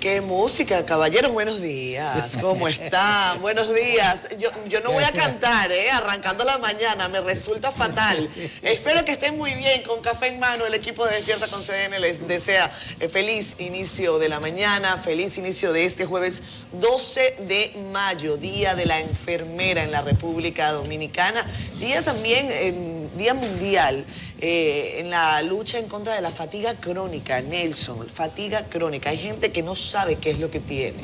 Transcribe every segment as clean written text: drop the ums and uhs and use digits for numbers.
Qué música, caballeros, buenos días. ¿Cómo están? Buenos días. Yo no voy a cantar, arrancando la mañana, me resulta fatal. Espero que estén muy bien, con café en mano. El equipo de Despierta con CDN les desea feliz inicio de la mañana, feliz inicio de este jueves 12 de mayo, Día de la Enfermera en la República Dominicana. Día también, Día Mundial en la lucha en contra de la fatiga crónica, Nelson, fatiga crónica. Hay gente que no sabe qué es lo que tiene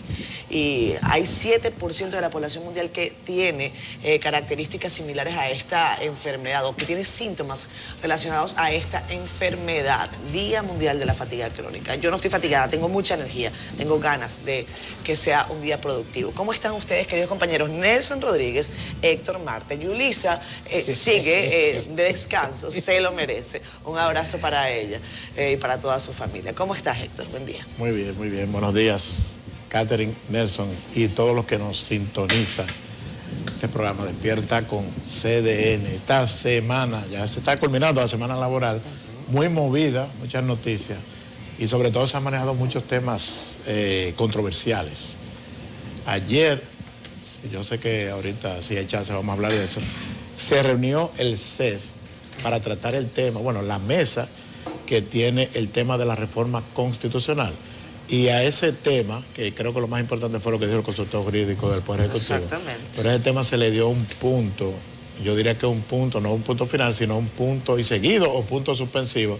y hay 7% de la población mundial que tiene características similares a esta enfermedad o que tiene síntomas relacionados a esta enfermedad. Día Mundial de la Fatiga Crónica. Yo no estoy fatigada, tengo mucha energía, tengo ganas de que sea un día productivo. ¿Cómo están ustedes, queridos compañeros? Nelson Rodríguez, Héctor Marte, Yulisa sigue de descanso, se lo merece. Un abrazo para ella y para toda su familia. ¿Cómo estás, Héctor? Buen día. Muy bien, muy bien. Buenos días, Catherine, Nelson y todos los que nos sintonizan. Este programa Despierta con CDN. Esta semana, ya se está culminando la semana laboral, muy movida, muchas noticias y sobre todo se han manejado muchos temas controversiales. Ayer, yo sé que ahorita, si hay chance, vamos a hablar de eso, se reunió el CES para tratar el tema, bueno, la mesa que tiene el tema de la reforma constitucional. Y a ese tema, que creo que lo más importante fue lo que dijo el consultor jurídico del Poder Ejecutivo. Exactamente. Pero a ese tema se le dio un punto, yo diría que un punto, no un punto final, sino un punto y seguido o punto suspensivo,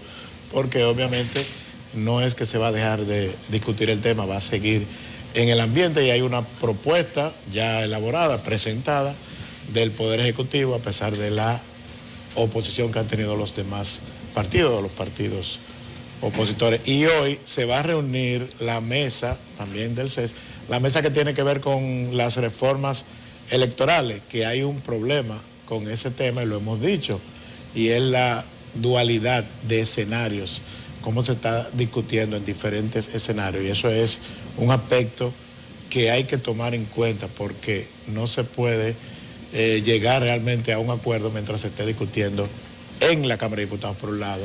porque obviamente no es que se va a dejar de discutir el tema, va a seguir en el ambiente y hay una propuesta ya elaborada, presentada del Poder Ejecutivo a pesar de la oposición que han tenido los demás partidos, los partidos opositores. Y hoy se va a reunir la mesa también del CES, la mesa que tiene que ver con las reformas electorales, que hay un problema con ese tema y lo hemos dicho, y es la dualidad de escenarios, cómo se está discutiendo en diferentes escenarios. Y eso es un aspecto que hay que tomar en cuenta porque no se puede llegar realmente a un acuerdo mientras se esté discutiendo en la Cámara de Diputados por un lado,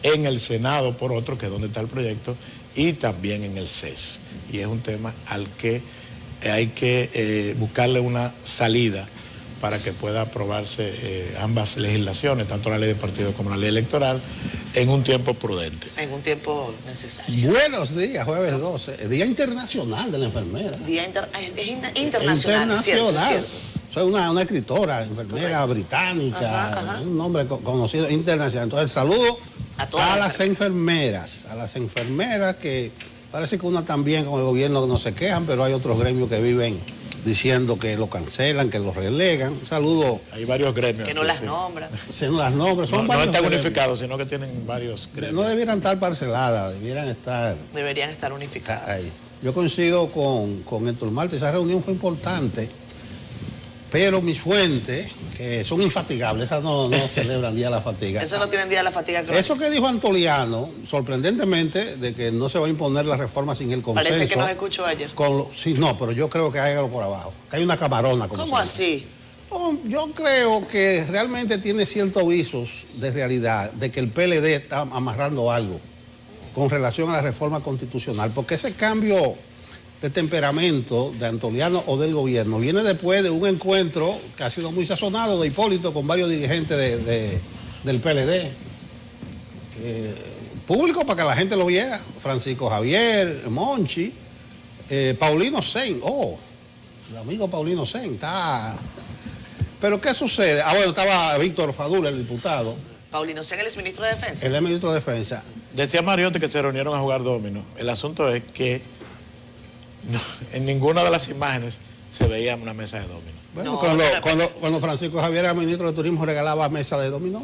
en el Senado por otro, que es donde está el proyecto, y también en el CES. Y es un tema al que hay que buscarle una salida para que pueda aprobarse ambas legislaciones, tanto la ley de partidos como la ley electoral, en un tiempo prudente. En un tiempo necesario. Buenos días, jueves 12, Día Internacional de la Enfermera. Día internacional. Cierto. Soy una escritora, enfermera. Correcto. Británica, un nombre conocido internacional. Entonces, saludo a las enfermeras, que parece que una también con el gobierno no se quejan, pero hay otros gremios que viven diciendo que lo cancelan, que lo relegan. Un saludo. Hay varios gremios. Que no las nombran. Se no las nombran. No están unificados, sino que tienen varios gremios. No debieran estar parceladas, deberían estar unificadas. Ahí. Yo coincido con Héctor Marte, esa reunión fue importante. Pero mis fuentes, que son infatigables, esas no celebran Día de la Fatiga. Eso no tienen Día de la Fatiga crónica. Eso que dijo Antoliano, sorprendentemente, de que no se va a imponer la reforma sin el consenso. Parece que nos escuchó ayer. Sí, no, pero yo creo que hay algo por abajo. Que hay una camarona. ¿Cómo así? Yo creo que realmente tiene ciertos visos de realidad, de que el PLD está amarrando algo con relación a la reforma constitucional. Porque ese cambio de temperamento de Antoliano o del gobierno viene después de un encuentro que ha sido muy sazonado de Hipólito con varios dirigentes del PLD, público para que la gente lo viera. Francisco Javier, Monchi, Paulino Sen, el amigo Paulino Sen está. Pero ¿qué sucede? Bueno, estaba Víctor Fadul, el diputado. Paulino Sen, el exministro de Defensa. El ministro de Defensa. Decía Mariotti que se reunieron a jugar dominó. El asunto es que no, en ninguna de las imágenes se veía una mesa de dominó. Bueno, cuando Francisco Javier era ministro de Turismo regalaba mesa de dominó.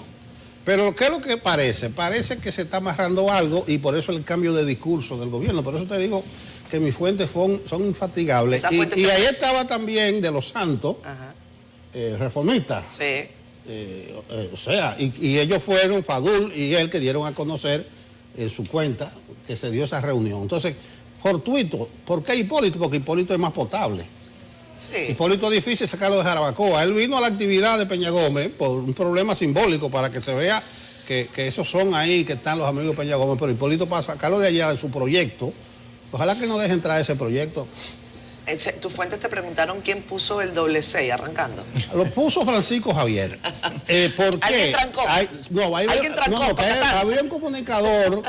Pero ¿qué es lo que parece? Parece que se está amarrando algo y por eso el cambio de discurso del gobierno. Por eso te digo que mis fuentes son infatigables. Y ahí estaba también de los Santos, reformistas. Sí. Y ellos fueron, Fadul y él, que dieron a conocer en su cuenta que se dio esa reunión. Entonces, fortuito. ¿Por qué Hipólito? Porque Hipólito es más potable. Sí. Hipólito es difícil sacarlo de Jarabacoa. Él vino a la actividad de Peña Gómez por un problema simbólico para que se vea que esos son ahí, que están los amigos de Peña Gómez, pero Hipólito para sacarlo de allá de su proyecto Ojalá que no deje entrar ese proyecto. Tus fuentes te preguntaron quién puso el doble 6 arrancando. Lo puso Francisco Javier. ¿Por qué? ¿Alguien trancó? ¿Alguien trancó? Había un comunicador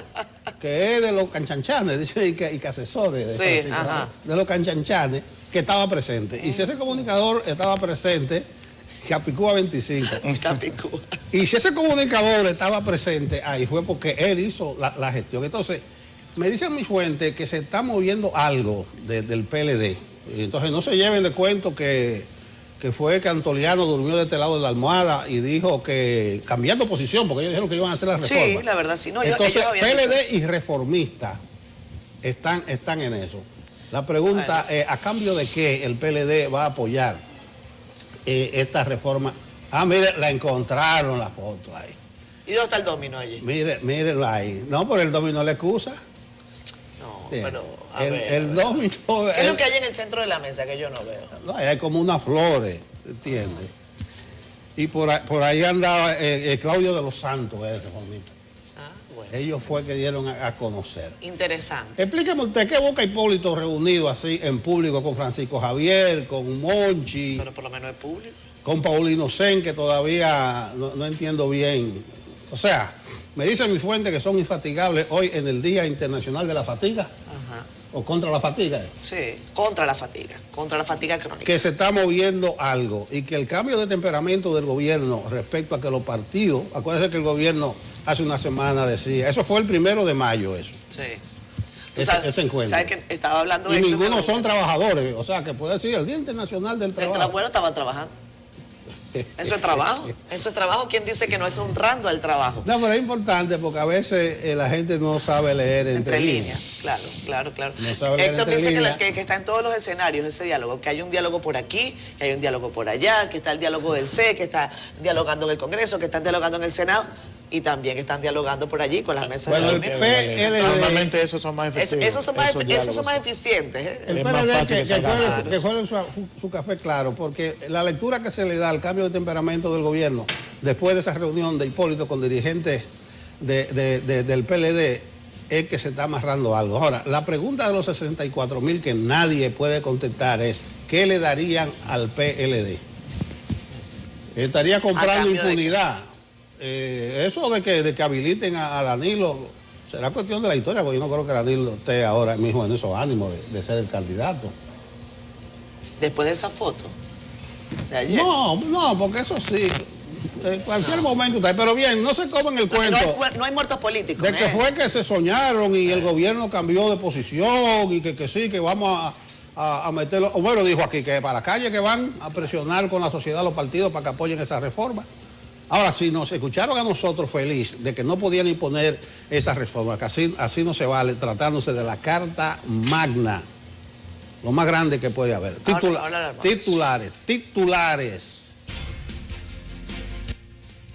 que es de los canchanchanes, dice, y que asesores de los canchanchanes, que estaba presente. Y si ese comunicador estaba presente, Capicúa 25. Capicúa. Y si ese comunicador estaba presente, ahí fue porque él hizo la gestión. Entonces, me dicen mis fuentes que se está moviendo algo del PLD. Entonces, no se lleven de cuento que fue que Antoliano durmió de este lado de la almohada y dijo que, cambiando posición, porque ellos dijeron que iban a hacer la reforma. Sí, la verdad, sí. No, entonces, PLD y reformista están en eso. La pregunta es, ¿a cambio de qué el PLD va a apoyar esta reforma? Ah, mire, la encontraron la foto ahí. ¿Y dónde está el dominó allí? Mírenlo ahí. No, por el dominó le excusa. No, sí. pero el dominó... ¿Qué es lo que hay en el centro de la mesa que yo no veo? No, hay como unas flores, ¿entiendes? Y por ahí andaba Claudio de los Santos, reformista. Ah, bueno. Ellos fue que dieron a conocer. Interesante. Explíqueme usted, ¿qué busca Hipólito reunido así en público con Francisco Javier, con Monchi? Pero por lo menos es público. Con Paulino Sen, que todavía no entiendo bien. O sea, me dicen mis fuentes que son infatigables hoy en el Día Internacional de la Fatiga. Ajá. ¿O contra la fatiga? Sí, contra la fatiga crónica. Que se está moviendo algo y que el cambio de temperamento del gobierno respecto a que los partidos, acuérdense que el gobierno hace una semana decía, eso fue el 1 de mayo eso. Sí. Ese encuentro. ¿Sabes que estaba hablando y de ninguno son trabajadores, o sea, que puede decir el Día Internacional del Trabajo. Bueno, estaban trabajando. Eso es trabajo. Eso es trabajo. ¿Quién dice que no es honrando al trabajo? No, pero es importante porque a veces la gente no sabe leer entre líneas. Claro. No sabe leer Héctor entre dice líneas. que está en todos los escenarios ese diálogo, que hay un diálogo por aquí, que hay un diálogo por allá, que está el diálogo del C, que está dialogando en el Congreso, que están dialogando en el Senado. Y también que están dialogando por allí con las mesas de PLD. Normalmente esos son más efectivos. Esos son más eficientes. ¿eh? El PLD que jueguen su café claro, porque la lectura que se le da al cambio de temperamento del gobierno, después de esa reunión de Hipólito con dirigentes del PLD, es que se está amarrando algo. Ahora, la pregunta de los 64,000 que nadie puede contestar es, ¿qué le darían al PLD? ¿Estaría comprando impunidad? Eso de que habiliten a Danilo será cuestión de la historia, porque yo no creo que Danilo esté ahora mismo en esos ánimos de ser el candidato. Después de esa foto de ayer. No, porque eso sí, en cualquier momento está. Pero bien, no se comen el cuento. No hay muertos políticos. De que fue que se soñaron y el gobierno cambió de posición y que sí, que vamos a meterlo. Bueno, dijo aquí que para la calle que van a presionar con la sociedad, los partidos, para que apoyen esa reforma. Ahora, si nos escucharon a nosotros feliz de que no podían imponer esa reforma, que así no se vale, tratándose de la Carta Magna, lo más grande que puede haber. Titulares.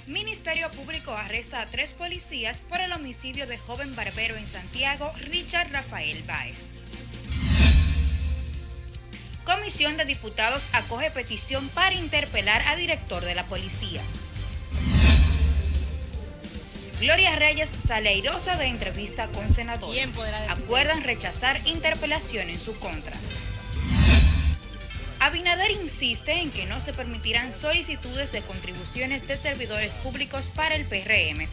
Ministerio Público arresta a 3 policías por el homicidio de joven barbero en Santiago, Richard Rafael Báez. Comisión de Diputados acoge petición para interpelar a director de la policía. Gloria Reyes sale airosa de entrevista con senadores. Acuerdan rechazar interpelación en su contra. Abinader insiste en que no se permitirán solicitudes de contribuciones de servidores públicos para el PRM.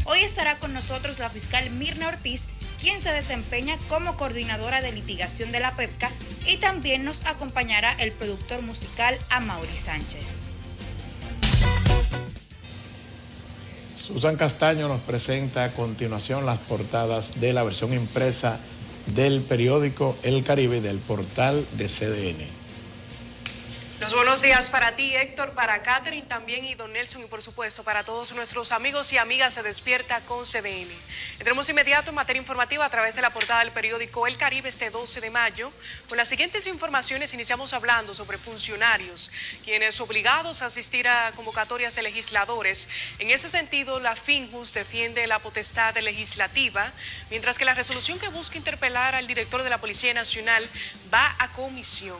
Hoy estará con nosotros la fiscal Mirna Ortiz, quien se desempeña como coordinadora de litigación de la PEPCA, y también nos acompañará el productor musical Amaury Sánchez. Susan Castaño nos presenta a continuación las portadas de la versión impresa del periódico El Caribe del portal de CDN. Los buenos días para ti, Héctor, para Catherine también y don Nelson y por supuesto para todos nuestros amigos y amigas de Despierta con CDN. Entremos inmediato en materia informativa a través de la portada del periódico El Caribe este 12 de mayo. Con las siguientes informaciones iniciamos hablando sobre funcionarios, quienes obligados a asistir a convocatorias de legisladores. En ese sentido, la FINJUS defiende la potestad legislativa, mientras que la resolución que busca interpelar al director de la Policía Nacional va a comisión.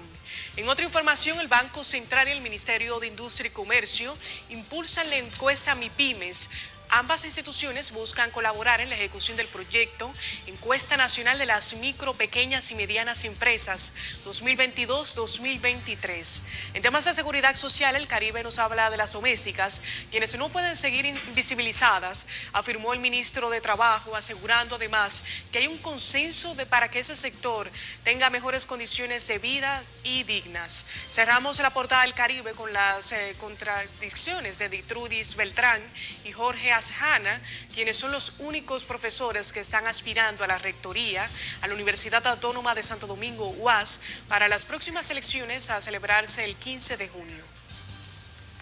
En otra información, el Banco Central y el Ministerio de Industria y Comercio impulsan la encuesta MIPYMES Ambas instituciones buscan colaborar en la ejecución del proyecto Encuesta Nacional de las Micro, Pequeñas y Medianas Empresas 2022-2023. En temas de seguridad social, el Caribe nos habla de las domésticas, quienes no pueden seguir invisibilizadas, afirmó el ministro de Trabajo, asegurando además que hay un consenso para que ese sector tenga mejores condiciones de vida y dignas. Cerramos la portada del Caribe con las contradicciones de Ditrudis Beltrán y Jorge Asjana, quienes son los únicos profesores que están aspirando a la rectoría a la Universidad Autónoma de Santo Domingo, UAS, para las próximas elecciones a celebrarse el 15 de junio.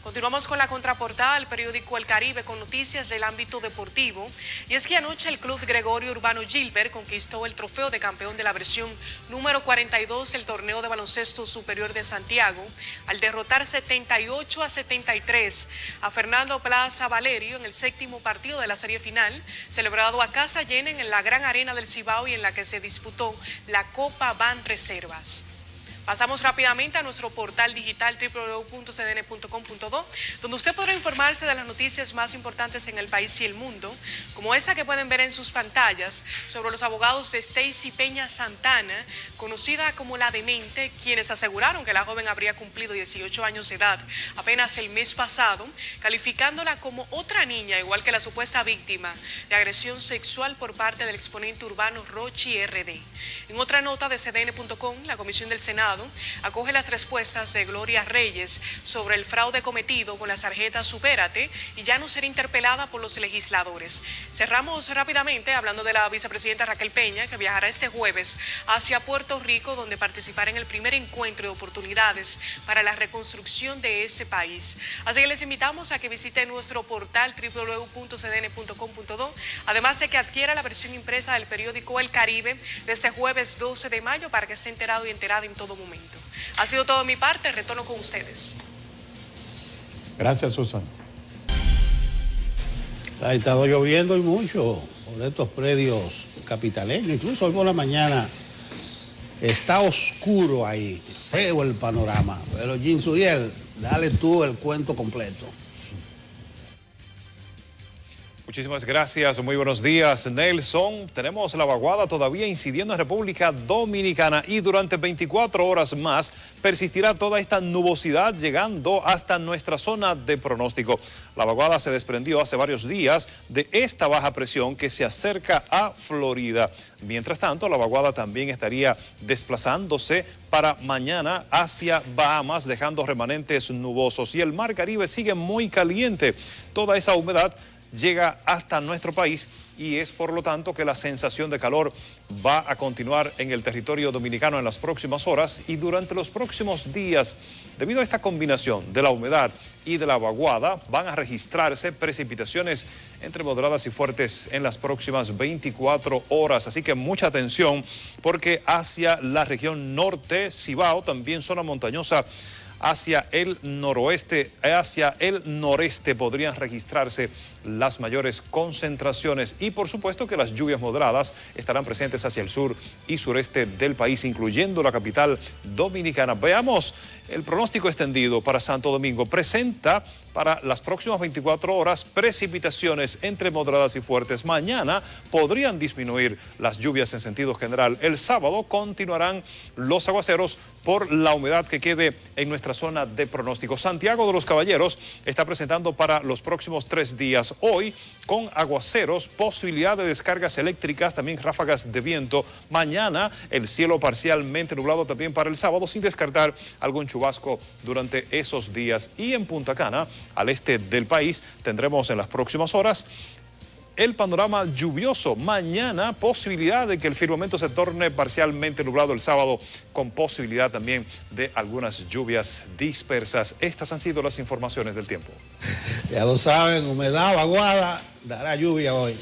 Continuamos con la contraportada del periódico El Caribe con noticias del ámbito deportivo. Y es que anoche el Club Gregorio Urbano Gilbert conquistó el trofeo de campeón de la versión número 42 del torneo de baloncesto superior de Santiago al derrotar 78-73 a Fernando Plaza Valerio en el 7º partido de la serie final, celebrado a casa llena en la Gran Arena del Cibao y en la que se disputó la Copa Banreservas. Pasamos rápidamente a nuestro portal digital www.cdn.com.do, donde usted podrá informarse de las noticias más importantes en el país y el mundo, como esa que pueden ver en sus pantallas sobre los abogados de Stacy Peña Santana, conocida como la Demente, quienes aseguraron que la joven habría cumplido 18 años de edad apenas el mes pasado, calificándola como otra niña, igual que la supuesta víctima de agresión sexual por parte del exponente urbano Rochi RD. En otra nota de cdn.com, la Comisión del Senado acoge las respuestas de Gloria Reyes sobre el fraude cometido con las tarjetas Supérate y ya no será interpelada por los legisladores. Cerramos rápidamente hablando de la vicepresidenta Raquel Peña, que viajará este jueves hacia Puerto Rico, donde participará en el primer encuentro de oportunidades para la reconstrucción de ese país. Así que les invitamos a que visiten nuestro portal www.cdn.com.do, además de que adquiera la versión impresa del periódico El Caribe desde jueves 12 de mayo para que esté enterado y enterada en todo momento. Ha sido todo de mi parte, retorno con ustedes. Gracias, Susan. Ha estado lloviendo y mucho por estos predios capitaleños, incluso hoy por la mañana está oscuro ahí, feo el panorama, pero Jean Suriel, dale tú el cuento completo. Muchísimas gracias, muy buenos días, Nelson. Tenemos la vaguada todavía incidiendo en República Dominicana y durante 24 horas más persistirá toda esta nubosidad llegando hasta nuestra zona de pronóstico. La vaguada se desprendió hace varios días de esta baja presión que se acerca a Florida. Mientras tanto, la vaguada también estaría desplazándose para mañana hacia Bahamas, dejando remanentes nubosos. Y el mar Caribe sigue muy caliente. Toda esa humedad llega hasta nuestro país y es por lo tanto que la sensación de calor va a continuar en el territorio dominicano en las próximas horas y durante los próximos días. Debido a esta combinación de la humedad y de la vaguada, van a registrarse precipitaciones entre moderadas y fuertes en las próximas 24 horas. Así que mucha atención porque hacia la región norte, Cibao, también zona montañosa, hacia el noroeste, hacia el noreste podrían registrarse las mayores concentraciones y por supuesto que las lluvias moderadas estarán presentes hacia el sur y sureste del país, incluyendo la capital dominicana. Veamos el pronóstico extendido para Santo Domingo. Presenta para las próximas 24 horas precipitaciones entre moderadas y fuertes. Mañana podrían disminuir las lluvias en sentido general. El sábado continuarán los aguaceros por la humedad que quede en nuestra zona de pronóstico. Santiago de los Caballeros está presentando para los próximos 3 días. Hoy con aguaceros, posibilidad de descargas eléctricas, también ráfagas de viento. Mañana el cielo parcialmente nublado también para el sábado, sin descartar algún chubasco durante esos días. Y en Punta Cana, al este del país, tendremos en las próximas horas el panorama lluvioso. Mañana, posibilidad de que el firmamento se torne parcialmente nublado el sábado, con posibilidad también de algunas lluvias dispersas. Estas han sido las informaciones del tiempo. Ya lo saben, humedad, vaguada, dará lluvia hoy.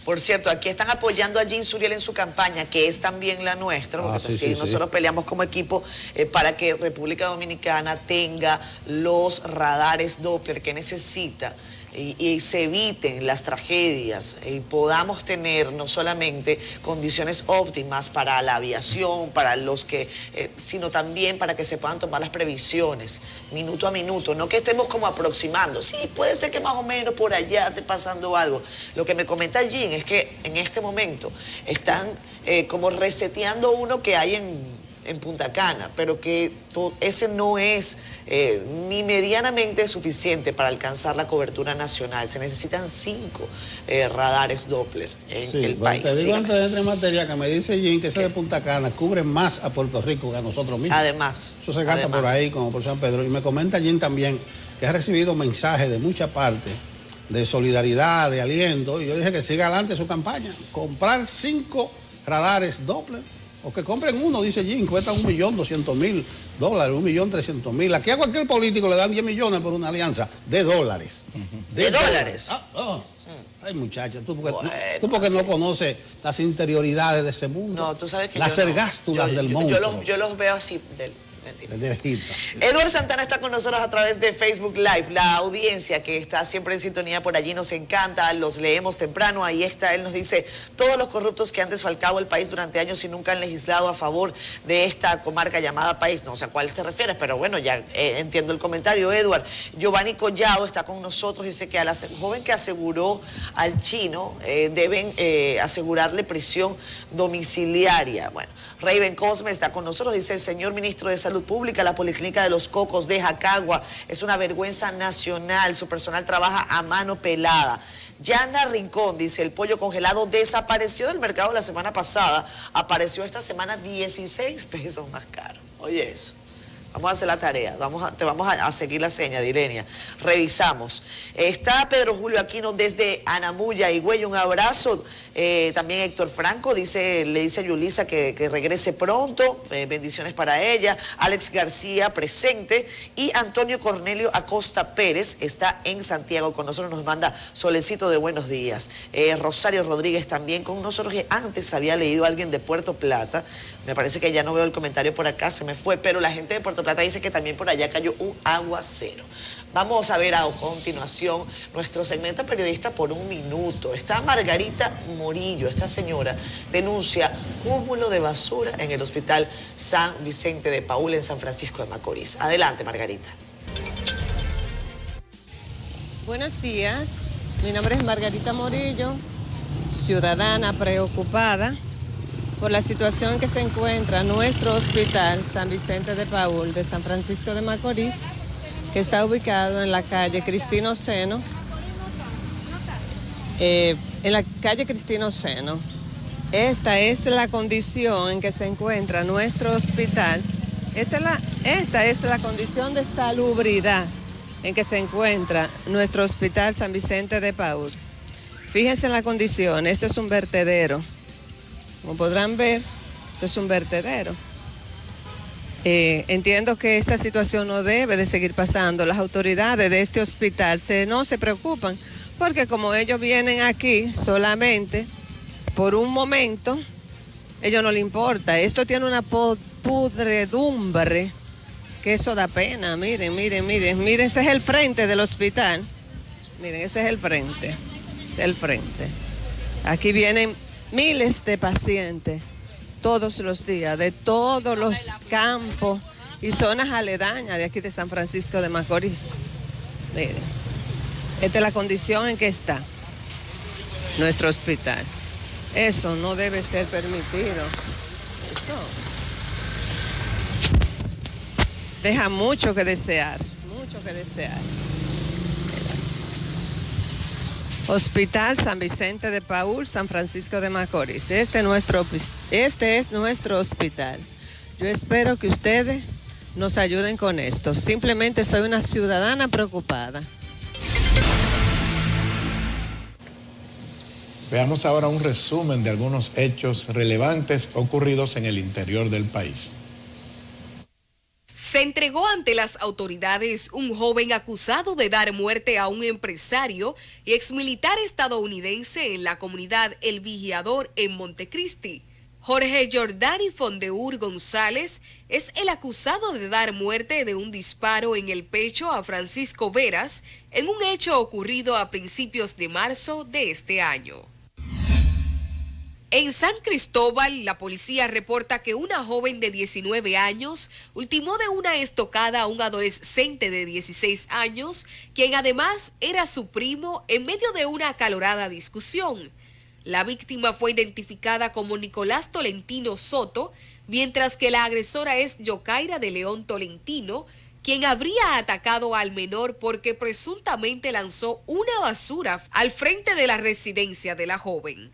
Por cierto, aquí están apoyando a Jean Suriel en su campaña, que es también la nuestra, porque sí, nosotros peleamos como equipo para que República Dominicana tenga los radares Doppler que necesita. y se eviten las tragedias y podamos tener no solamente condiciones óptimas para la aviación, para los que, sino también para que se puedan tomar las previsiones minuto a minuto, no que estemos como aproximando. Sí, puede ser que más o menos por allá esté pasando algo. Lo que me comenta Jean es que en este momento están como reseteando uno que hay en Punta Cana, pero que ese no es ni medianamente suficiente para alcanzar la cobertura nacional. Se necesitan 5 radares Doppler en el país. Te digo antes de entrar en materia que me dice Jim que ese de Punta Cana cubre más a Puerto Rico que a nosotros mismos. Además. Eso se gasta por ahí, como por San Pedro. Y me comenta Jim también que ha recibido mensajes de mucha parte de solidaridad, de aliento. Y yo dije que siga adelante su campaña. Comprar 5 radares Doppler. O que compren uno, dice Jim, cuesta $1.200.000, $1.300.000. Aquí a cualquier político le dan 10 millones por una alianza de dólares. ¿De dólares? Ay, muchacha, tú porque no conoces las interioridades de ese mundo. No, tú sabes que las ergástulas del mundo. Yo los veo así, Mentira. Edward Santana está con nosotros a través de Facebook Live. La audiencia que está siempre en sintonía por allí nos encanta, los leemos temprano. Ahí está, él nos dice: todos los corruptos que han desfalcado el país durante años y nunca han legislado a favor de esta comarca llamada país. No sé a cuál te refieres, pero bueno, ya entiendo el comentario, Edward. Giovanni Collado está con nosotros, dice que a la joven que aseguró al chino deben asegurarle prisión domiciliaria. Bueno, Raven Cosme está con nosotros, dice: el señor ministro de Salud Pública, la Policlínica de los Cocos de Jacagua es una vergüenza nacional, su personal trabaja a mano pelada. Yana Rincón dice: el pollo congelado desapareció del mercado la semana pasada, apareció esta semana 16 pesos más caro. Oye eso. Vamos a hacer la tarea, te vamos a seguir la seña, Direnia. Revisamos. Está Pedro Julio Aquino desde Anamuya, Higüey, un abrazo. También Héctor Franco le dice a Yulisa que regrese pronto, bendiciones para ella. Alex García presente y Antonio Cornelio Acosta Pérez está en Santiago con nosotros, nos manda solecito de buenos días. Rosario Rodríguez también con nosotros, que antes había leído a alguien de Puerto Plata, me parece que ya no veo el comentario por acá, se me fue, pero la gente de Puerto Plata dice que también por allá cayó un aguacero. Vamos a ver a continuación nuestro segmento periodista por un minuto. Está Margarita Morillo, esta señora denuncia cúmulo de basura en el Hospital San Vicente de Paúl en San Francisco de Macorís. Adelante, Margarita. Buenos días, mi nombre es Margarita Morillo, ciudadana preocupada por la situación que se encuentra nuestro Hospital San Vicente de Paúl de San Francisco de Macorís, que está ubicado en la calle Cristino Seno, Esta es la condición en que se encuentra nuestro hospital. Esta es la condición de salubridad en que se encuentra nuestro Hospital San Vicente de Paúl. Fíjense en la condición, esto es un vertedero. Como podrán ver, esto es un vertedero. Entiendo que esta situación no debe de seguir pasando. Las autoridades de este hospital no se preocupan, porque como ellos vienen aquí solamente por un momento, ellos no les importa. Esto tiene una pudredumbre que eso da pena. Miren, ese es el frente del hospital. Miren, ese es el frente. Aquí vienen miles de pacientes todos los días, de todos los campos y zonas aledañas de aquí de San Francisco de Macorís. Miren, esta es la condición en que está nuestro hospital. Eso no debe ser permitido. Eso deja mucho que desear, Hospital San Vicente de Paúl, San Francisco de Macorís. Este es nuestro hospital. Yo espero que ustedes nos ayuden con esto. Simplemente soy una ciudadana preocupada. Veamos ahora un resumen de algunos hechos relevantes ocurridos en el interior del país. Se entregó ante las autoridades un joven acusado de dar muerte a un empresario y exmilitar estadounidense en la comunidad El Vigiador en Montecristi. Jorge Jordani Fondeur González es el acusado de dar muerte de un disparo en el pecho a Francisco Veras en un hecho ocurrido a principios de marzo de este año. En San Cristóbal, la policía reporta que una joven de 19 años ultimó de una estocada a un adolescente de 16 años, quien además era su primo, en medio de una acalorada discusión. La víctima fue identificada como Nicolás Tolentino Soto, mientras que la agresora es Yokaira de León Tolentino, quien habría atacado al menor porque presuntamente lanzó una basura al frente de la residencia de la joven.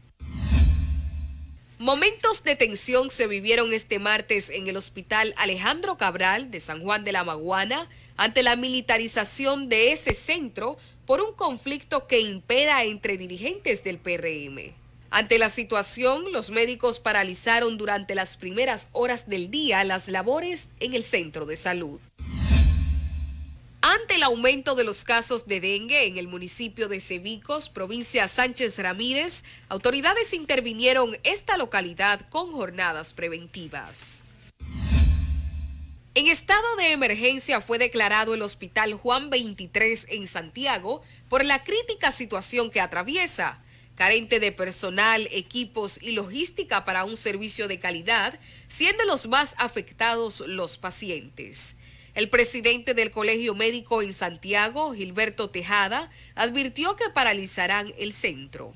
Momentos de tensión se vivieron este martes en el Hospital Alejandro Cabral de San Juan de la Maguana ante la militarización de ese centro por un conflicto que impera entre dirigentes del PRM. Ante la situación, los médicos paralizaron durante las primeras horas del día las labores en el centro de salud. Ante el aumento de los casos de dengue en el municipio de Cebicos, provincia Sánchez Ramírez, autoridades intervinieron esta localidad con jornadas preventivas. En estado de emergencia fue declarado el Hospital Juan 23 en Santiago por la crítica situación que atraviesa, carente de personal, equipos y logística para un servicio de calidad, siendo los más afectados los pacientes. El presidente del Colegio Médico en Santiago, Gilberto Tejada, advirtió que paralizarán el centro.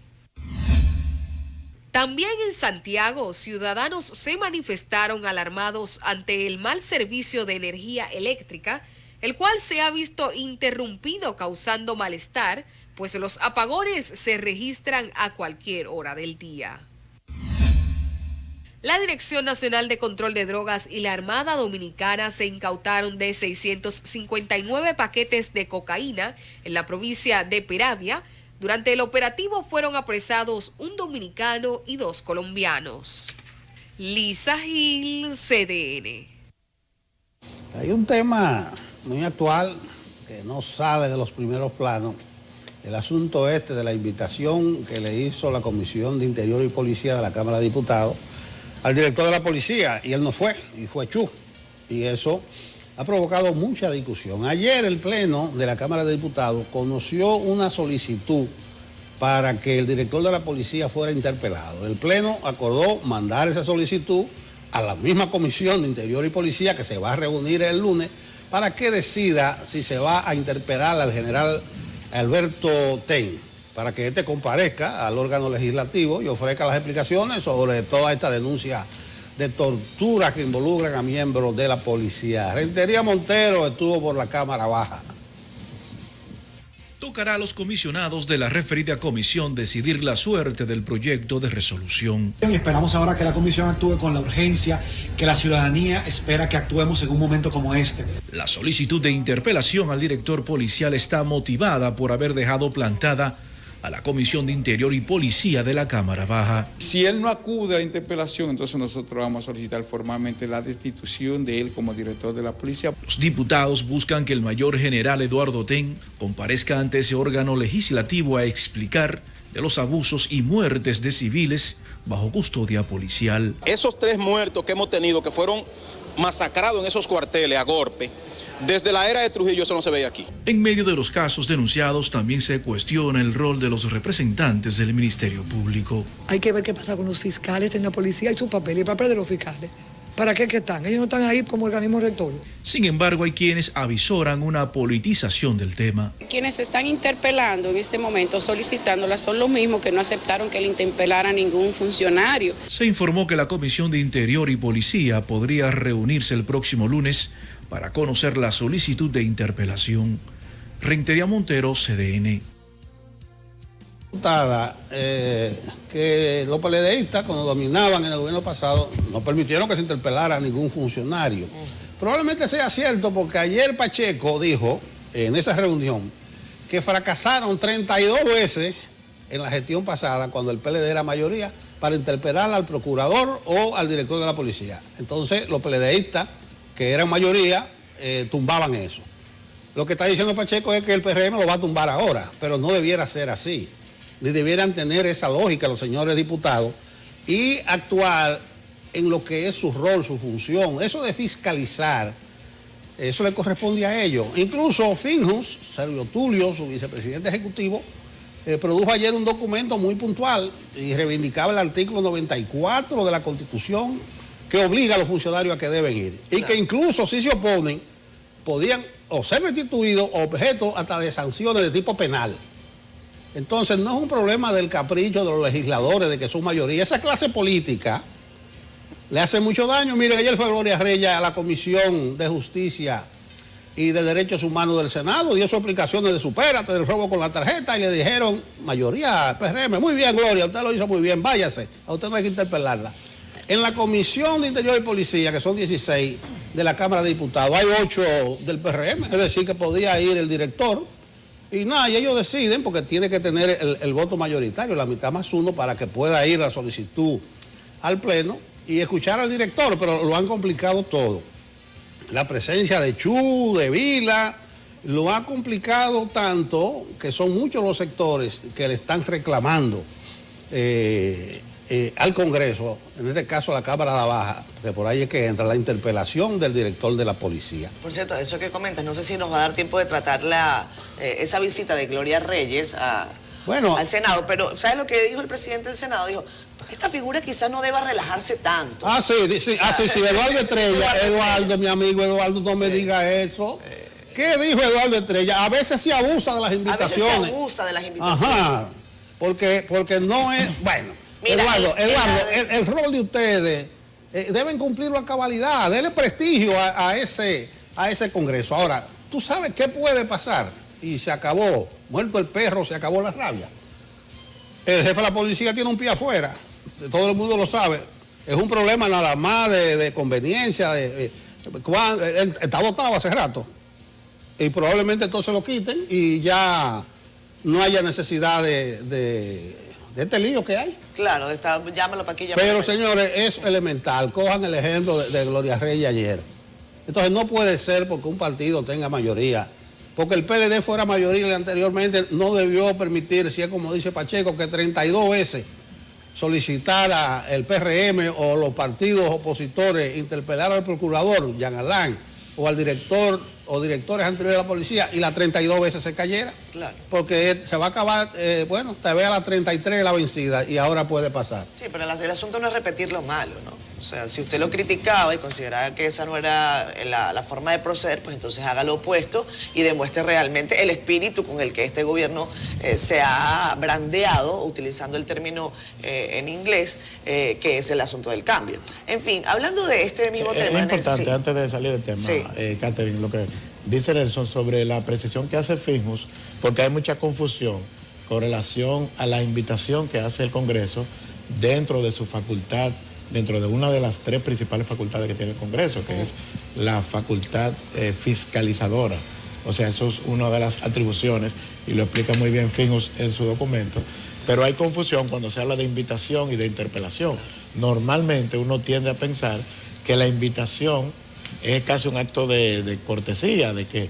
También en Santiago, ciudadanos se manifestaron alarmados ante el mal servicio de energía eléctrica, el cual se ha visto interrumpido causando malestar, pues los apagones se registran a cualquier hora del día. La Dirección Nacional de Control de Drogas y la Armada Dominicana se incautaron de 659 paquetes de cocaína en la provincia de Peravia. Durante el operativo fueron apresados un dominicano y 2 colombianos. Lisa Gil, CDN. Hay un tema muy actual que no sale de los primeros planos. El asunto de la invitación que le hizo la Comisión de Interior y Policía de la Cámara de Diputados al director de la policía, y él no fue, y fue Chu. Y eso ha provocado mucha discusión. Ayer el Pleno de la Cámara de Diputados conoció una solicitud para que el director de la policía fuera interpelado. El Pleno acordó mandar esa solicitud a la misma Comisión de Interior y Policía, que se va a reunir el lunes, para que decida si se va a interpelar al general Alberto Ten, para que éste comparezca al órgano legislativo y ofrezca las explicaciones sobre toda esta denuncia de tortura que involucran a miembros de la policía. Rentería Montero estuvo por la Cámara Baja. Tocará a los comisionados de la referida comisión decidir la suerte del proyecto de resolución. Esperamos ahora que la comisión actúe con la urgencia que la ciudadanía espera que actuemos en un momento como este. La solicitud de interpelación al director policial está motivada por haber dejado plantada a la Comisión de Interior y Policía de la Cámara Baja. Si él no acude a la interpelación, entonces nosotros vamos a solicitar formalmente la destitución de él como director de la policía. Los diputados buscan que el mayor general Eduardo Ten comparezca ante ese órgano legislativo a explicar de los abusos y muertes de civiles bajo custodia policial. Esos 3 muertos que hemos tenido, que fueron masacrados en esos cuarteles a golpe, desde la era de Trujillo eso no se veía aquí. En medio de los casos denunciados también se cuestiona el rol de los representantes del Ministerio Público. Hay que ver qué pasa con los fiscales en la policía y su papel y el papel de los fiscales. ¿Para qué están? Ellos no están ahí como organismo rector. Sin embargo, hay quienes avisoran una politización del tema. Quienes están interpelando en este momento, solicitándola, son los mismos que no aceptaron que le interpelara a ningún funcionario. Se informó que la Comisión de Interior y Policía podría reunirse el próximo lunes para conocer la solicitud de interpelación. Rentería Montero, CDN. Que los PLDistas, cuando dominaban en el gobierno pasado, no permitieron que se interpelara a ningún funcionario. Probablemente sea cierto, porque ayer Pacheco dijo en esa reunión que fracasaron 32 veces en la gestión pasada, cuando el PLD era mayoría, para interpelar al procurador o al director de la policía. Entonces los PLDistas, que eran mayoría, tumbaban eso. Lo que está diciendo Pacheco es que el PRM lo va a tumbar ahora, pero no debiera ser así. Ni debieran tener esa lógica los señores diputados y actuar en lo que es su rol, su función. Eso de fiscalizar, eso le corresponde a ellos. Incluso Finjus, Sergio Tulio, su vicepresidente ejecutivo, produjo ayer un documento muy puntual y reivindicaba el artículo 94 de la Constitución que obliga a los funcionarios a que deben ir. Y que incluso si se oponen, podían o ser restituidos o objeto hasta de sanciones de tipo penal. Entonces no es un problema del capricho de los legisladores, de que son mayoría. Esa clase política le hace mucho daño. Miren, ayer fue Gloria Reyes a la Comisión de Justicia y de Derechos Humanos del Senado, dio sus explicaciones de supérate, del robo con la tarjeta, y le dijeron, mayoría PRM, muy bien Gloria, usted lo hizo muy bien, váyase, a usted no hay que interpelarla. En la Comisión de Interior y Policía, que son 16 de la Cámara de Diputados, hay 8 del PRM, es decir, que podía ir el director, y nada, y ellos deciden, porque tiene que tener el voto mayoritario, la mitad más uno, para que pueda ir la solicitud al Pleno y escuchar al director, pero lo han complicado todo. La presencia de Chu, de Vila, lo ha complicado tanto que son muchos los sectores que le están reclamando al Congreso, en este caso a la Cámara de Baja, que por ahí es que entra la interpelación del director de la policía. Por cierto, eso que comentas, no sé si nos va a dar tiempo de tratar esa visita de Gloria Reyes al Senado, pero ¿sabes lo que dijo el presidente del Senado? Dijo, esta figura quizás no deba relajarse tanto. Sí, Eduardo Estrella, Eduardo, mi amigo Eduardo, no me diga eso. ¿Qué dijo Eduardo Estrella? A veces se abusa de las invitaciones. A veces se abusa de las invitaciones. Ajá, porque no es, bueno, mira, Eduardo, el rol de ustedes deben cumplirlo a cabalidad, denle prestigio a ese Congreso. Ahora, ¿tú sabes qué puede pasar? Y se acabó, muerto el perro, se acabó la rabia. El jefe de la policía tiene un pie afuera, todo el mundo lo sabe. Es un problema nada más de conveniencia, él está votado hace rato. Y probablemente entonces lo quiten y ya no haya necesidad de este lío que hay. Claro, llámalo para aquí, llámalo. Pero señores, es elemental. Cojan el ejemplo de Gloria Reyes ayer. Entonces no puede ser porque un partido tenga mayoría. Porque el PLD fuera mayoría anteriormente, no debió permitir, si es como dice Pacheco, que 32 veces solicitara el PRM o los partidos opositores interpelar al procurador, Jean Alain, o al director o directores anteriores de la policía, y las 32 veces se cayera. Claro. Porque se va a acabar, te ve a las 33 la vencida y ahora puede pasar. Sí, pero el asunto no es repetir lo malo, ¿no? O sea, si usted lo criticaba y consideraba que esa no era la forma de proceder, pues entonces haga lo opuesto y demuestre realmente el espíritu con el que este gobierno se ha brandeado, utilizando el término en inglés, que es el asunto del cambio. En fin, hablando de este mismo tema... Es importante, antes de salir del tema, Catherine, lo que dice Nelson sobre la precisión que hace Finjus, porque hay mucha confusión con relación a la invitación que hace el Congreso dentro de su facultad, dentro de una de las 3 principales facultades que tiene el Congreso, que es la facultad fiscalizadora. O sea, eso es una de las atribuciones y lo explica muy bien Finjus en su documento. Pero hay confusión cuando se habla de invitación y de interpelación. Normalmente uno tiende a pensar que la invitación es casi un acto de cortesía, de que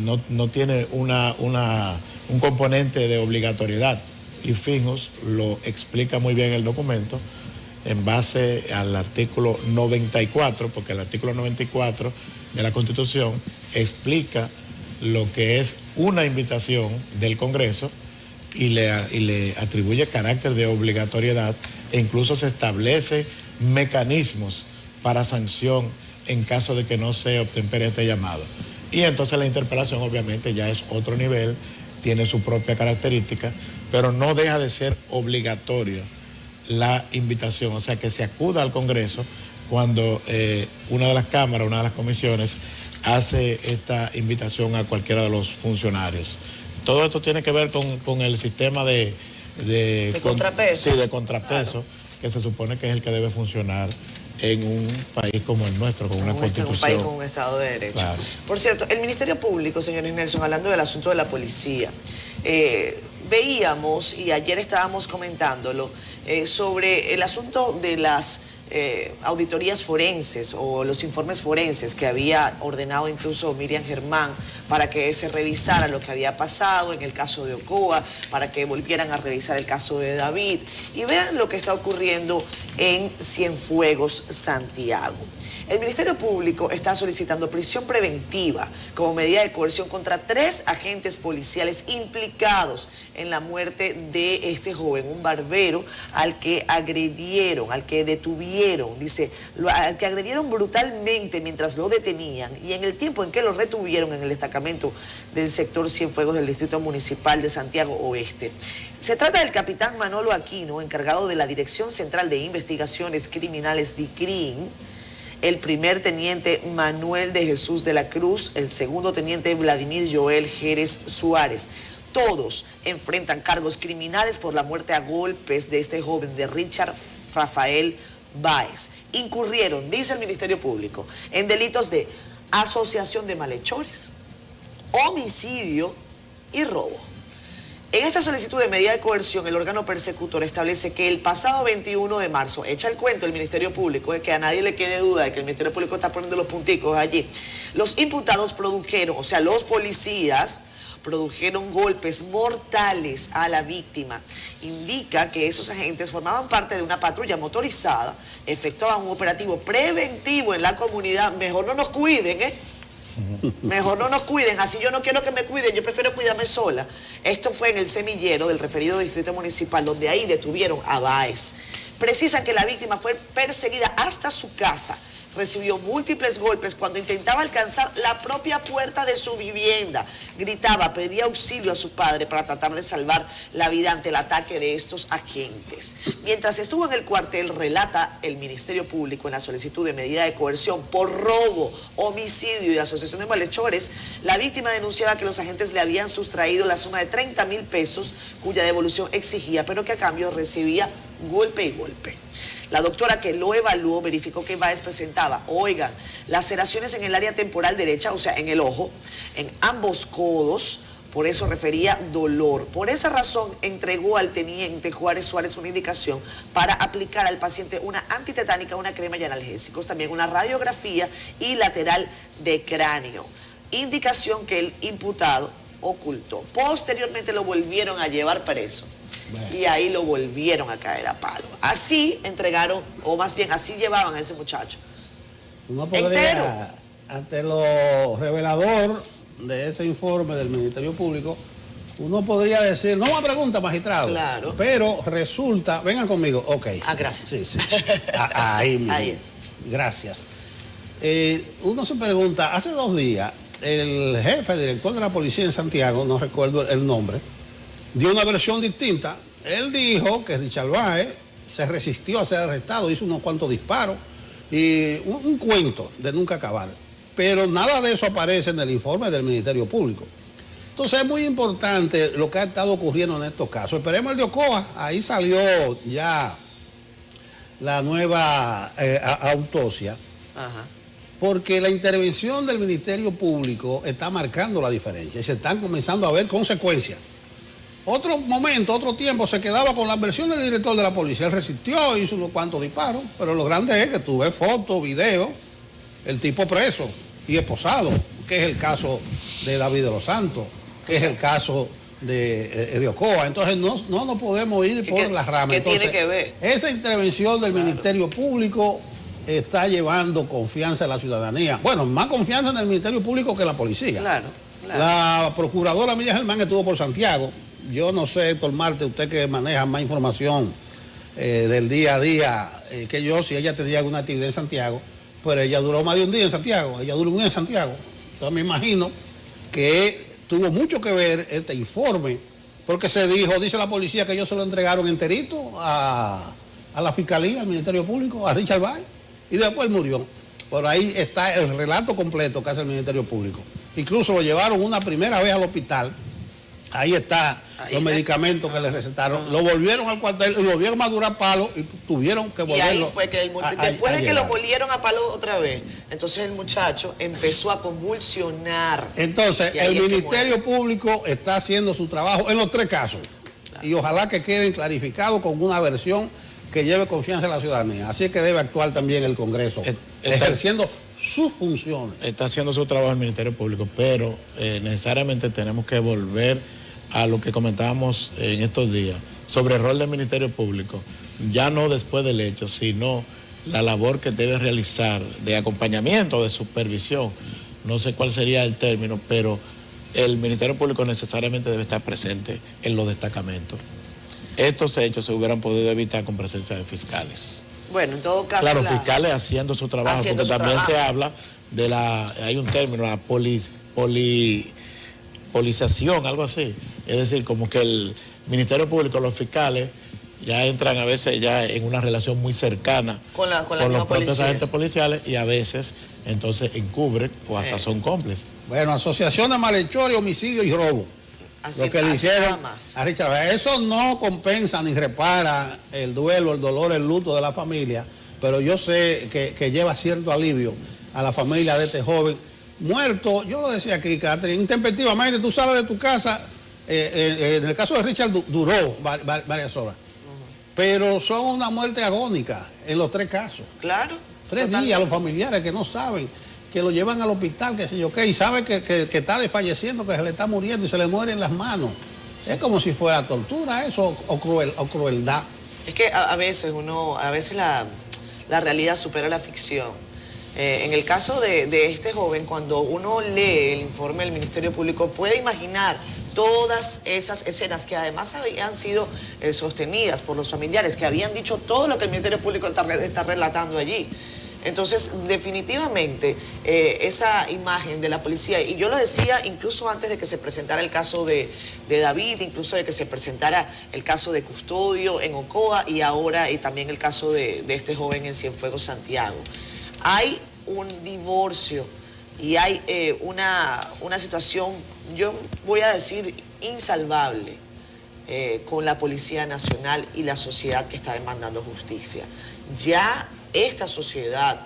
no tiene un componente de obligatoriedad. Y Finjus lo explica muy bien en el documento, en base al artículo 94, porque el artículo 94 de la Constitución explica lo que es una invitación del Congreso y le atribuye carácter de obligatoriedad, e incluso se establece mecanismos para sanción en caso de que no se obtempere este llamado. Y entonces la interpelación obviamente ya es otro nivel, tiene su propia característica, pero no deja de ser obligatorio la invitación, o sea, que se acuda al Congreso cuando una de las cámaras, una de las comisiones hace esta invitación a cualquiera de los funcionarios. Todo esto tiene que ver con el sistema de contrapeso. Sí, de contrapeso, claro, que se supone que es el que debe funcionar en un país como el nuestro, con una constitución. Un país con un Estado de Derecho. Claro. Por cierto, el Ministerio Público, señores Nelson, hablando del asunto de la policía, veíamos, y ayer estábamos comentándolo, sobre el asunto de las auditorías forenses o los informes forenses que había ordenado incluso Miriam Germán para que se revisara lo que había pasado en el caso de Ocoa, para que volvieran a revisar el caso de David y vean lo que está ocurriendo en Cienfuegos, Santiago. El Ministerio Público está solicitando prisión preventiva como medida de coerción contra 3 agentes policiales implicados en la muerte de este joven, un barbero al que agredieron, al que detuvieron, dice, al que agredieron brutalmente mientras lo detenían y en el tiempo en que lo retuvieron en el destacamento del sector Cienfuegos del Distrito Municipal de Santiago Oeste. Se trata del capitán Manolo Aquino, encargado de la Dirección Central de Investigaciones Criminales DICRIN, el primer teniente Manuel de Jesús de la Cruz, el segundo teniente Vladimir Joel Jerez Suárez. Todos enfrentan cargos criminales por la muerte a golpes de este joven, de Richard Rafael Báez. Incurrieron, dice el Ministerio Público, en delitos de asociación de malhechores, homicidio y robo. En esta solicitud de medida de coerción, el órgano persecutor establece que el pasado 21 de marzo, echa el cuento el Ministerio Público, de que a nadie le quede duda de que el Ministerio Público está poniendo los punticos allí, los imputados produjeron, o sea, los policías produjeron golpes mortales a la víctima. Indica que esos agentes formaban parte de una patrulla motorizada, efectuaban un operativo preventivo en la comunidad. Mejor no nos cuiden, ¿eh? Mejor no nos cuiden, así yo no quiero que me cuiden, yo prefiero cuidarme sola. Esto fue en el semillero del referido distrito municipal, donde ahí detuvieron a Báez. Precisan que la víctima fue perseguida hasta su casa, recibió múltiples golpes cuando intentaba alcanzar la propia puerta de su vivienda. Gritaba, pedía auxilio a su padre para tratar de salvar la vida ante el ataque de estos agentes. Mientras estuvo en el cuartel, relata el Ministerio Público en la solicitud de medida de coerción por robo, homicidio y asociación de malhechores, la víctima denunciaba que los agentes le habían sustraído la suma de 30.000 pesos, cuya devolución exigía, pero que a cambio recibía golpe y golpe. La doctora que lo evaluó verificó que Báez presentaba, oigan, laceraciones en el área temporal derecha, o sea, en el ojo, en ambos codos, por eso refería dolor. Por esa razón entregó al teniente Juárez Suárez una indicación para aplicar al paciente una antitetánica, una crema y analgésicos, también una radiografía y lateral de cráneo. Indicación que el imputado ocultó. Posteriormente lo volvieron a llevar preso. Y ahí lo volvieron a caer a palo. Así entregaron, o más bien así llevaban a ese muchacho. Uno podría, ante lo revelador de ese informe del Ministerio Público, uno podría decir, no me pregunta, magistrado. Claro. Pero resulta, vengan conmigo, ok. Ah, gracias. Sí, sí. Ahí mismo. Ahí. Gracias. Uno se pregunta, hace 2 días, el jefe, director de la policía en Santiago, no recuerdo el nombre, dio una versión distinta. Él dijo que Richard Báez se resistió a ser arrestado, hizo unos cuantos disparos y un cuento de nunca acabar. Pero nada de eso aparece en el informe del Ministerio Público. Entonces es muy importante lo que ha estado ocurriendo en estos casos. Esperemos el de Ocoa, ahí salió ya la nueva autopsia. Ajá. Porque la intervención del Ministerio Público está marcando la diferencia y se están comenzando a ver consecuencias. Otro momento, otro tiempo, se quedaba con la versión del director de la policía. Él resistió, hizo unos cuantos disparos, pero lo grande es que tú ves fotos, videos, el tipo preso y esposado, que es el caso de David de los Santos, que es el caso de Ocoa. Entonces no podemos ir por las ramas. ¿Qué tiene que ver? Esa intervención del Ministerio Público está llevando confianza a la ciudadanía. Bueno, más confianza en el Ministerio Público que en la policía. Claro. La procuradora Miriam Germán estuvo por Santiago. Yo no sé, Héctor Marte, usted que maneja más información del día a día que yo, si ella tenía alguna actividad en Santiago, pero ella duró más de un día en Santiago, ella duró un día en Santiago. Entonces me imagino que tuvo mucho que ver este informe, porque se dice la policía que ellos se lo entregaron enterito a la Fiscalía, al Ministerio Público, a Richard Báez, y después murió. Por ahí está el relato completo que hace el Ministerio Público. Incluso lo llevaron una primera vez al hospital. Ahí está los medicamentos que le recetaron. Lo volvieron al cuartel, lo volvieron a durar palo y tuvieron que volverlo. Y ahí fue que después de que lo volvieron a palo otra vez, entonces el muchacho empezó a convulsionar. Entonces el Ministerio Público está haciendo su trabajo en los 3 casos. Claro. Y ojalá que queden clarificados con una versión que lleve confianza a la ciudadanía. Así es que debe actuar también el Congreso, ejerciendo sus funciones. Está haciendo su trabajo el Ministerio Público, pero necesariamente tenemos que volver a lo que comentábamos en estos días sobre el rol del Ministerio Público, ya no después del hecho, sino la labor que debe realizar de acompañamiento, de supervisión. No sé cuál sería el término, pero el Ministerio Público necesariamente debe estar presente en los destacamentos. Estos hechos se hubieran podido evitar con presencia de fiscales. Bueno, en todo caso... Claro, fiscales haciendo su trabajo, porque también se habla de hay un término, la polización, algo así. Es decir, como que el Ministerio Público, los fiscales, ya entran a veces ya en una relación muy cercana con los propios agentes policiales y a veces entonces encubren o hasta son cómplices. Bueno, asociación de malhechores, homicidio y robo. Así, lo que dijeron a Richard, eso no compensa ni repara el duelo, el dolor, el luto de la familia, pero yo sé que lleva cierto alivio a la familia de este joven muerto. Yo lo decía aquí, Catherine, intempestivamente tú sales de tu casa, en el caso de Richard duró varias horas, pero son una muerte agónica en los 3 casos. Claro. 3 días los familiares que no saben, que lo llevan al hospital, que sé yo qué, y sabe que está desfalleciendo, que se le está muriendo y se le mueren las manos. Es como si fuera tortura eso o crueldad. Es que a veces la realidad supera la ficción. En el caso de este joven, cuando uno lee el informe del Ministerio Público, puede imaginar todas esas escenas que además habían sido sostenidas por los familiares, que habían dicho todo lo que el Ministerio Público está relatando allí. Entonces, definitivamente, esa imagen de la policía, y yo lo decía incluso antes de que se presentara el caso de David, incluso de que se presentara el caso de Custodio en Ocoa y ahora y también el caso de este joven en Cienfuegos, Santiago. Hay un divorcio y hay una situación, yo voy a decir, insalvable con la Policía Nacional y la sociedad que está demandando justicia. Ya esta sociedad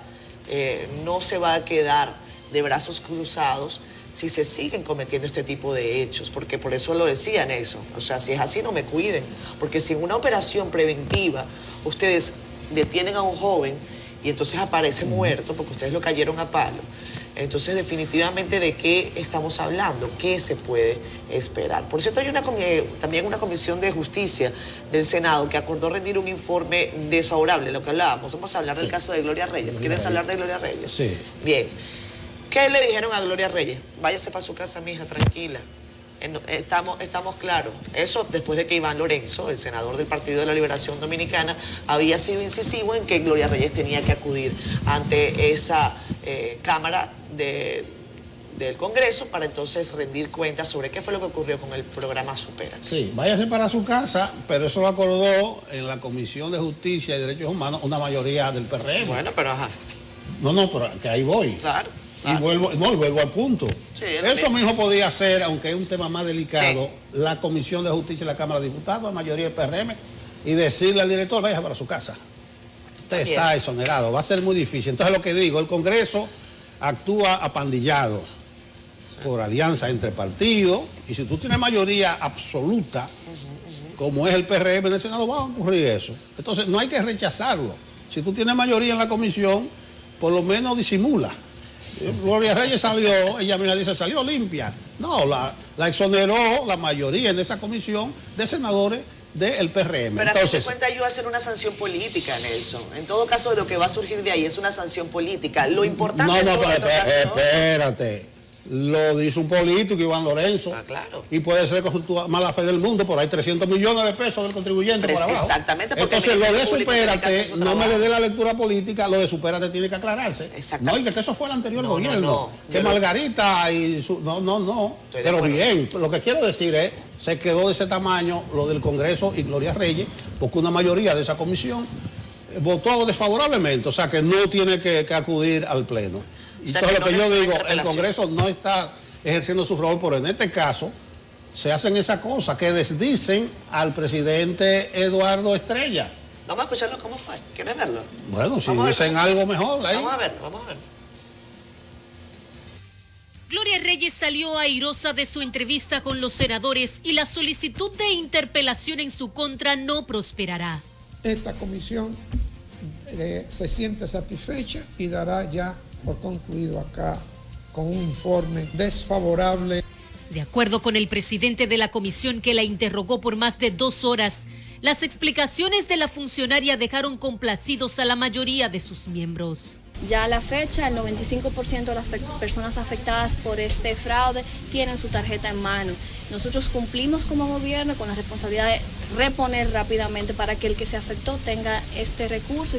no se va a quedar de brazos cruzados si se siguen cometiendo este tipo de hechos, porque por eso lo decía Nelson, o sea, si es así no me cuiden, porque si en una operación preventiva ustedes detienen a un joven y entonces aparece muerto porque ustedes lo cayeron a palo, entonces definitivamente ¿de qué estamos hablando? ¿Qué se puede esperar? Por cierto, hay también una comisión de justicia del Senado que acordó rendir un informe desfavorable, lo que hablábamos. Vamos a hablar del caso de Gloria Reyes. ¿Quieres hablar de Gloria Reyes? Sí. Bien. ¿Qué le dijeron a Gloria Reyes? Váyase para su casa, mija, tranquila. Estamos claros. Eso después de que Iván Lorenzo, el senador del Partido de la Liberación Dominicana, había sido incisivo en que Gloria Reyes tenía que acudir ante esa Cámara del Congreso para entonces rendir cuentas sobre qué fue lo que ocurrió con el programa Supera. Sí, váyase para su casa, pero eso lo acordó en la Comisión de Justicia y Derechos Humanos una mayoría del PRM. Bueno, pero ajá. No, pero que ahí voy. Claro. Y vuelvo al punto. Sí, eso mismo podía ser, aunque es un tema más delicado, la Comisión de Justicia y la Cámara de Diputados, la mayoría del PRM, y decirle al director, vaya para su casa. Usted está exonerado, va a ser muy difícil. Entonces lo que digo, el Congreso actúa apandillado por alianza entre partidos, y si tú tienes mayoría absoluta, como es el PRM en el Senado, va a ocurrir eso. Entonces no hay que rechazarlo. Si tú tienes mayoría en la comisión, por lo menos disimula. Gloria Reyes salió, ella misma dice, salió limpia. No, la exoneró la mayoría en esa comisión de senadores del PRM. Pero entonces, a fin de cuentas, yo voy a hacer una sanción política, Nelson. En todo caso, lo que va a surgir de ahí es una sanción política. Lo importante espérate. Lo dice un político, Iván Lorenzo. Claro. Y puede ser con toda mala fe del mundo, por ahí 300 millones de pesos del contribuyente por abajo. Exactamente. Entonces, lo de Supérate, no me le dé la lectura política, lo de Supérate tiene que aclararse. No, y que eso fue el anterior gobierno. Que Margarita y su... No. Pero bien, lo que quiero decir es, se quedó de ese tamaño lo del Congreso y Gloria Reyes, porque una mayoría de esa comisión votó desfavorablemente, o sea que no tiene que acudir al Pleno. Entonces lo que yo digo, el Congreso no está ejerciendo su rol, pero en este caso se hacen esas cosas que desdicen al presidente Eduardo Estrella. Vamos a escucharlo cómo fue. ¿Quieres verlo? Bueno, si dicen algo mejor ahí. Vamos a verlo. Gloria Reyes salió airosa de su entrevista con los senadores y la solicitud de interpelación en su contra no prosperará. esta comisión se siente satisfecha y dará ya por concluido acá con un informe desfavorable. De acuerdo con el presidente de la comisión que la interrogó por más de 2 horas, las explicaciones de la funcionaria dejaron complacidos a la mayoría de sus miembros. Ya a la fecha, el 95% de las personas afectadas por este fraude tienen su tarjeta en mano. Nosotros cumplimos como gobierno con la responsabilidad de reponer rápidamente para que el que se afectó tenga este recurso.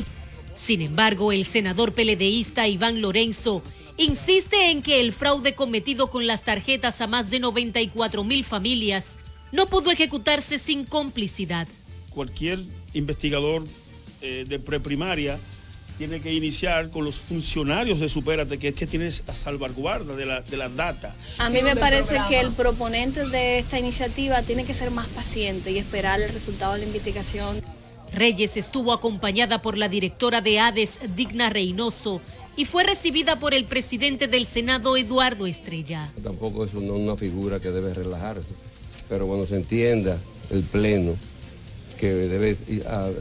Sin embargo, el senador PLDista Iván Lorenzo insiste en que el fraude cometido con las tarjetas a más de 94,000 familias no pudo ejecutarse sin complicidad. Cualquier investigador de preprimaria tiene que iniciar con los funcionarios de Supérate, que es que tiene la salvaguarda de la data. A mí me parece que el proponente de esta iniciativa tiene que ser más paciente y esperar el resultado de la investigación. Reyes estuvo acompañada por la directora de ADES, Digna Reynoso, y fue recibida por el presidente del Senado, Eduardo Estrella. Tampoco es una figura que debe relajarse, pero cuando se entienda el Pleno que debe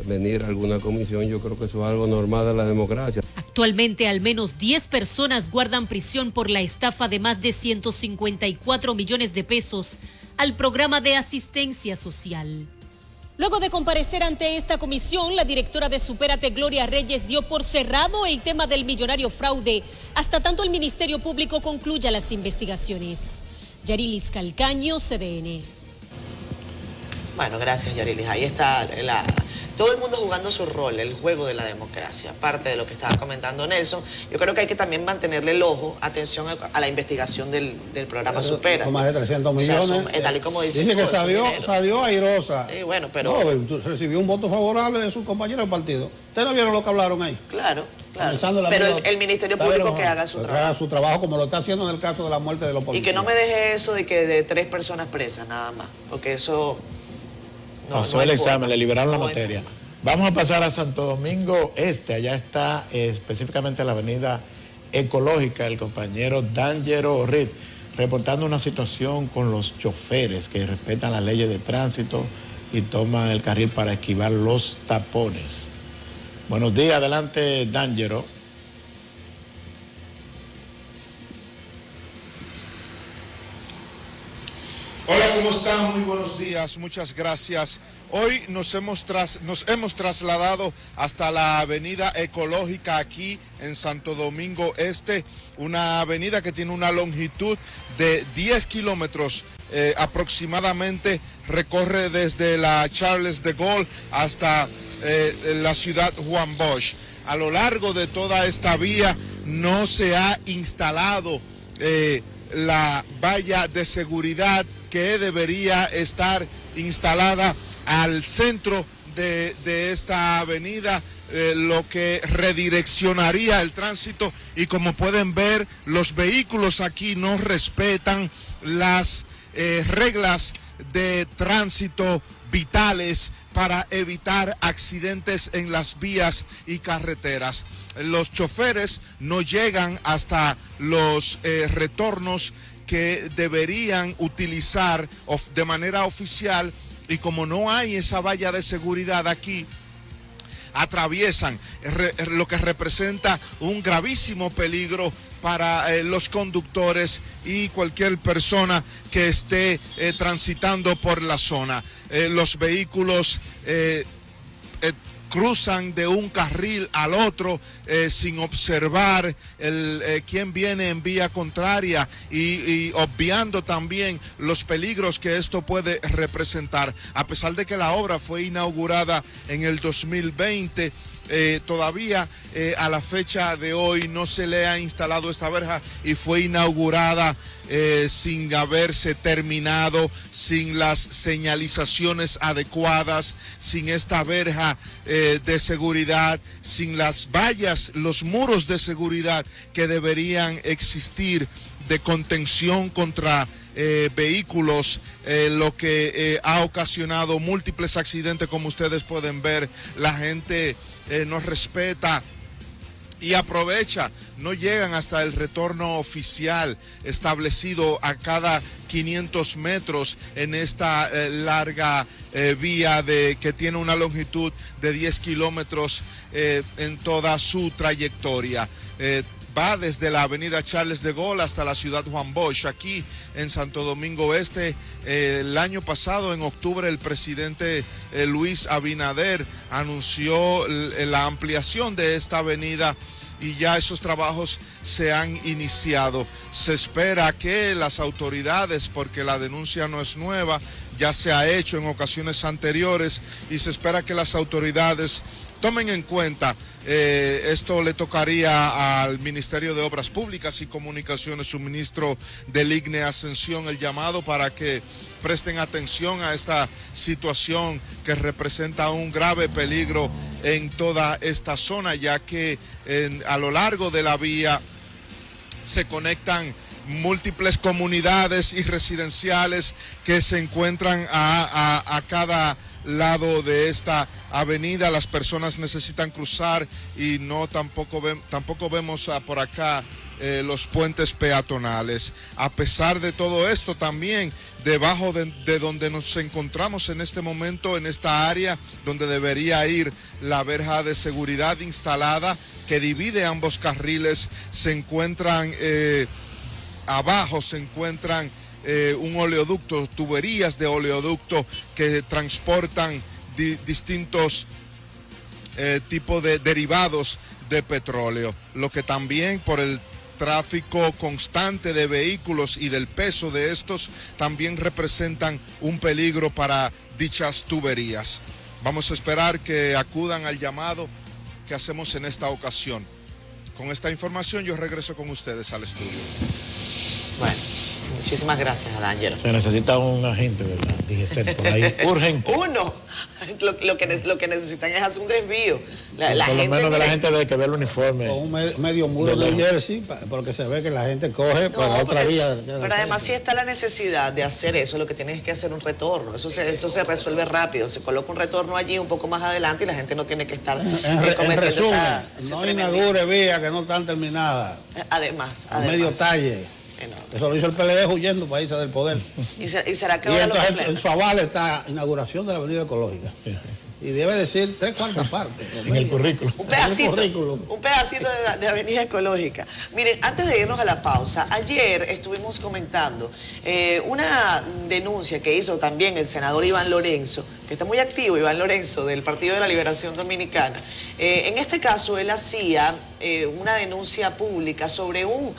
venir a alguna comisión, yo creo que eso es algo normal de la democracia. Actualmente al menos 10 personas guardan prisión por la estafa de más de 154 millones de pesos al programa de asistencia social. Luego de comparecer ante esta comisión, la directora de Supérate, Gloria Reyes, dio por cerrado el tema del millonario fraude hasta tanto el Ministerio Público concluya las investigaciones. Yarilis Calcaño, CDN. Bueno, gracias, Yarilis. Ahí está todo el mundo jugando su rol, el juego de la democracia. Aparte de lo que estaba comentando Nelson, yo creo que hay que también mantenerle el ojo, atención a la investigación del programa Supérate. Con más de 300 millones. O sea, tal y como dice que salió airosa. Bueno, pero... No, recibió un voto favorable de sus compañeros del partido. ¿Ustedes no vieron lo que hablaron ahí? Claro. Pero el Ministerio Público que haga su trabajo. Haga su trabajo como lo está haciendo en el caso de la muerte de los policías. Y que no me deje eso de que de 3 personas presas nada más, porque eso... Pasó el examen, le liberaron la materia. Vamos a pasar a Santo Domingo Este. Allá está específicamente la avenida Ecológica, el compañero D'Angelo Reed, reportando una situación con los choferes que respetan las leyes de tránsito y toman el carril para esquivar los tapones. Buenos días, adelante D'Angelo. Hola, ¿cómo están? Muy buenos días, muchas gracias. Hoy nos hemos trasladado hasta la avenida Ecológica aquí en Santo Domingo Este, una avenida que tiene una longitud de 10 kilómetros aproximadamente, recorre desde la Charles de Gaulle hasta la ciudad Juan Bosch. A lo largo de toda esta vía no se ha instalado la valla de seguridad que debería estar instalada al centro de esta avenida, lo que redireccionaría el tránsito, y como pueden ver, los vehículos aquí no respetan las reglas de tránsito vitales para evitar accidentes en las vías y carreteras. Los choferes no llegan hasta los retornos que deberían utilizar de manera oficial, y como no hay esa valla de seguridad aquí, atraviesan, lo que representa un gravísimo peligro para los conductores y cualquier persona que esté transitando por la zona. Los vehículos cruzan de un carril al otro sin observar quién viene en vía contraria y obviando también los peligros que esto puede representar. A pesar de que la obra fue inaugurada en el 2020, todavía a la fecha de hoy no se le ha instalado esta verja, y fue inaugurada sin haberse terminado, sin las señalizaciones adecuadas, sin esta verja de seguridad, sin las vallas, los muros de seguridad que deberían existir de contención contra vehículos, lo que ha ocasionado múltiples accidentes. Como ustedes pueden ver, la gente no respeta y aprovecha, no llegan hasta el retorno oficial establecido a cada 500 metros en esta larga vía que tiene una longitud de 10 kilómetros en toda su trayectoria. Va desde la avenida Charles de Gaulle hasta la ciudad Juan Bosch, aquí en Santo Domingo Este. El año pasado, en octubre, el presidente Luis Abinader anunció la ampliación de esta avenida y ya esos trabajos se han iniciado. Se espera que las autoridades, porque la denuncia no es nueva, ya se ha hecho en ocasiones anteriores, y se espera que las autoridades tomen en cuenta. Esto le tocaría al Ministerio de Obras Públicas y Comunicaciones, su ministro del IGNE Ascensión, el llamado para que presten atención a esta situación que representa un grave peligro en toda esta zona, ya que a lo largo de la vía se conectan múltiples comunidades y residenciales que se encuentran a cada lado de esta avenida. Las personas necesitan cruzar y tampoco vemos por acá los puentes peatonales. A pesar de todo esto, también debajo de donde nos encontramos en este momento, en esta área donde debería ir la verja de seguridad instalada que divide ambos carriles, se encuentran abajo se encuentran un oleoducto, tuberías de oleoducto que transportan distintos tipos de derivados de petróleo, lo que también por el tráfico constante de vehículos y del peso de estos también representan un peligro para dichas tuberías. Vamos a esperar que acudan al llamado que hacemos en esta ocasión. Con esta información yo regreso con ustedes al estudio. Bueno, muchísimas gracias, Adángelo. Se necesita un agente, ¿verdad? DGCET por ahí, urgente. Uno. Lo que necesitan es hacer un desvío. Por lo menos de la gente de que ve el uniforme. Con un medio muro de jersey, porque se ve que la gente coge para otra vía. Pero además, si está la necesidad de hacer eso, lo que tienes es que hacer un retorno. Eso se resuelve rápido. Se coloca un retorno allí un poco más adelante y la gente no tiene que estar en resumen, no inaugure vías que no están terminadas. Además. Medio talle. Eso lo hizo el PLD huyendo países del poder. ¿Y será que y ahora entonces en su aval está inauguración de la avenida ecológica. Y debe decir 3/4 partes. En el currículo. Un pedacito de avenida ecológica. Miren, antes de irnos a la pausa, ayer estuvimos comentando una denuncia que hizo también el senador Iván Lorenzo, que está muy activo, Iván Lorenzo, del Partido de la Liberación Dominicana. En este caso, él hacía una denuncia pública sobre un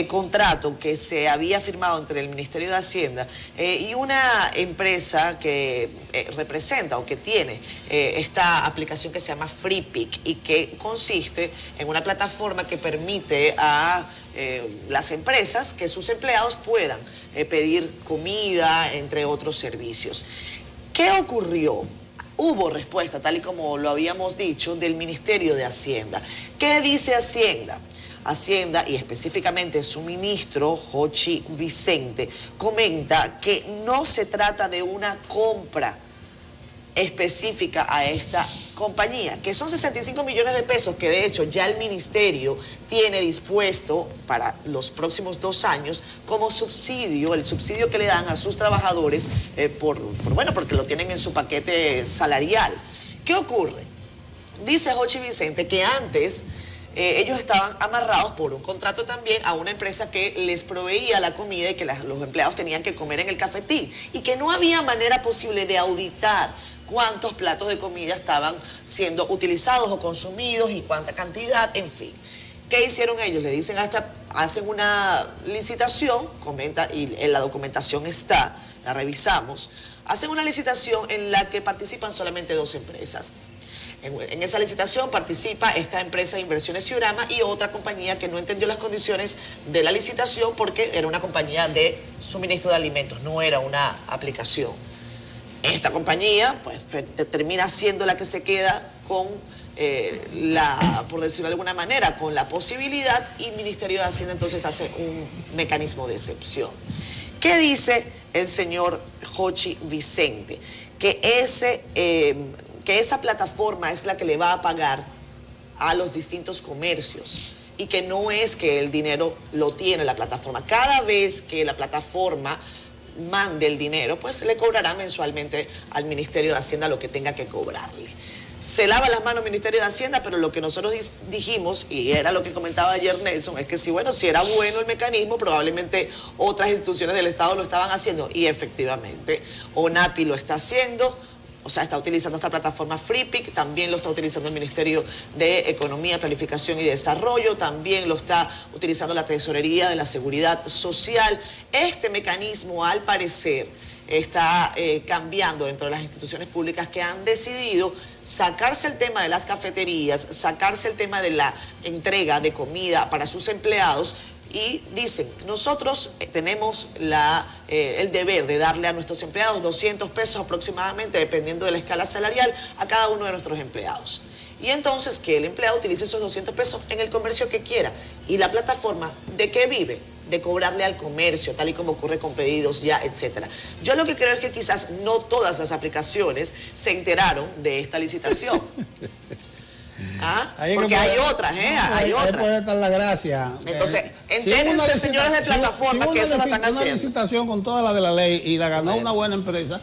contrato que se había firmado entre el Ministerio de Hacienda y una empresa que representa o que tiene esta aplicación que se llama FreePick y que consiste en una plataforma que permite a las empresas que sus empleados puedan pedir comida, entre otros servicios. ¿Qué ocurrió? Hubo respuesta, tal y como lo habíamos dicho, del Ministerio de Hacienda. ¿Qué dice Hacienda? Hacienda, y específicamente su ministro, Jochi Vicente, comenta que no se trata de una compra específica a esta compañía, que son 65 millones de pesos que de hecho ya el ministerio tiene dispuesto para los próximos 2 años como subsidio, el subsidio que le dan a sus trabajadores porque lo tienen en su paquete salarial. ¿Qué ocurre? Dice Jochi Vicente que antes ellos estaban amarrados por un contrato también a una empresa que les proveía la comida y que los empleados tenían que comer en el cafetín y que no había manera posible de auditar cuántos platos de comida estaban siendo utilizados o consumidos y cuánta cantidad, en fin. ¿Qué hicieron ellos? Le dicen hacen una licitación, comenta, y en la documentación está, la revisamos, hacen una licitación en la que participan solamente 2 empresas. En esa licitación participa esta empresa de Inversiones Ciurama y otra compañía que no entendió las condiciones de la licitación porque era una compañía de suministro de alimentos, no era una aplicación. Esta compañía, pues, termina siendo la que se queda con por decirlo de alguna manera, con la posibilidad, y el Ministerio de Hacienda entonces hace un mecanismo de excepción. ¿Qué dice el señor Jochi Vicente? Que esa plataforma es la que le va a pagar a los distintos comercios y que no es que el dinero lo tiene la plataforma. Cada vez que la plataforma mande el dinero, pues le cobrará mensualmente al Ministerio de Hacienda lo que tenga que cobrarle. Se lava las manos el Ministerio de Hacienda, pero lo que nosotros dijimos, y era lo que comentaba ayer Nelson, es que si era bueno el mecanismo, probablemente otras instituciones del Estado lo estaban haciendo, y efectivamente, ONAPI lo está haciendo, o sea, está utilizando esta plataforma FreePic, también lo está utilizando el Ministerio de Economía, Planificación y Desarrollo, también lo está utilizando la Tesorería de la Seguridad Social. Este mecanismo, al parecer, está cambiando dentro de las instituciones públicas que han decidido sacarse el tema de las cafeterías, sacarse el tema de la entrega de comida para sus empleados y dicen, nosotros tenemos el deber de darle a nuestros empleados 200 pesos aproximadamente, dependiendo de la escala salarial, a cada uno de nuestros empleados. Y entonces que el empleado utilice esos 200 pesos en el comercio que quiera. Y la plataforma, ¿de qué vive? De cobrarle al comercio, tal y como ocurre con Pedidos Ya, etcétera. Yo lo que creo es que quizás no todas las aplicaciones se enteraron de esta licitación. Porque hay otras, hay otras. Ahí puede estar la gracia. Entonces, entérense, señores de plataforma, que eso lo están haciendo. Una licitación con toda la de la ley y la ganó una buena empresa.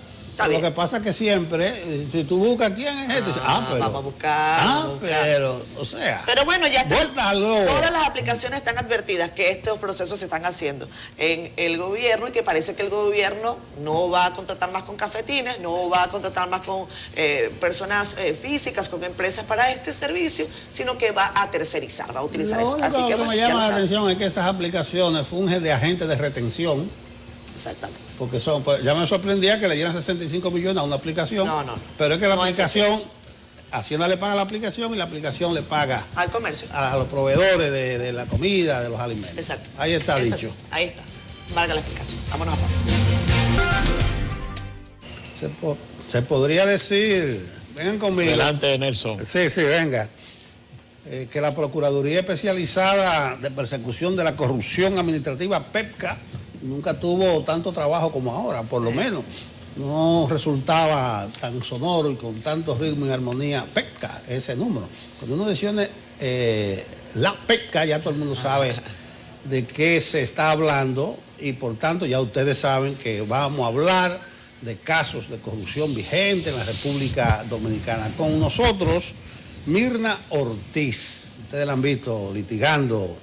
Lo que pasa es que siempre, si tú buscas quién es este, dices, pero vamos a buscar. Pero, o sea. Pero bueno, ya está. Vuelta todas las aplicaciones están advertidas que estos procesos se están haciendo en el gobierno y que parece que el gobierno no va a contratar más con cafetines, no va a contratar más con personas físicas, con empresas para este servicio, sino que va a tercerizar, va a utilizar eso. Así que me llama la atención es que esas aplicaciones fungen de agentes de retención. Exactamente. Porque ya me sorprendía que le dieran 65 millones a una aplicación. No. Pero es que la aplicación, Hacienda le paga la aplicación y la aplicación le paga al comercio, a los proveedores de la comida, de los alimentos. Exacto. Ahí está dicho. Así. Ahí está. Valga la explicación. Vámonos a pausa. Se podría decir, vengan conmigo. Delante de Nelson. Sí, venga. Que la Procuraduría Especializada de Persecución de la Corrupción Administrativa, PEPCA, nunca tuvo tanto trabajo como ahora, por lo menos. No resultaba tan sonoro y con tanto ritmo y armonía. PEPCA, ese número. Cuando uno menciona la PEPCA, ya todo el mundo sabe de qué se está hablando y por tanto ya ustedes saben que vamos a hablar de casos de corrupción vigentes en la República Dominicana. Con nosotros, Mirna Ortiz. Ustedes la han visto litigando,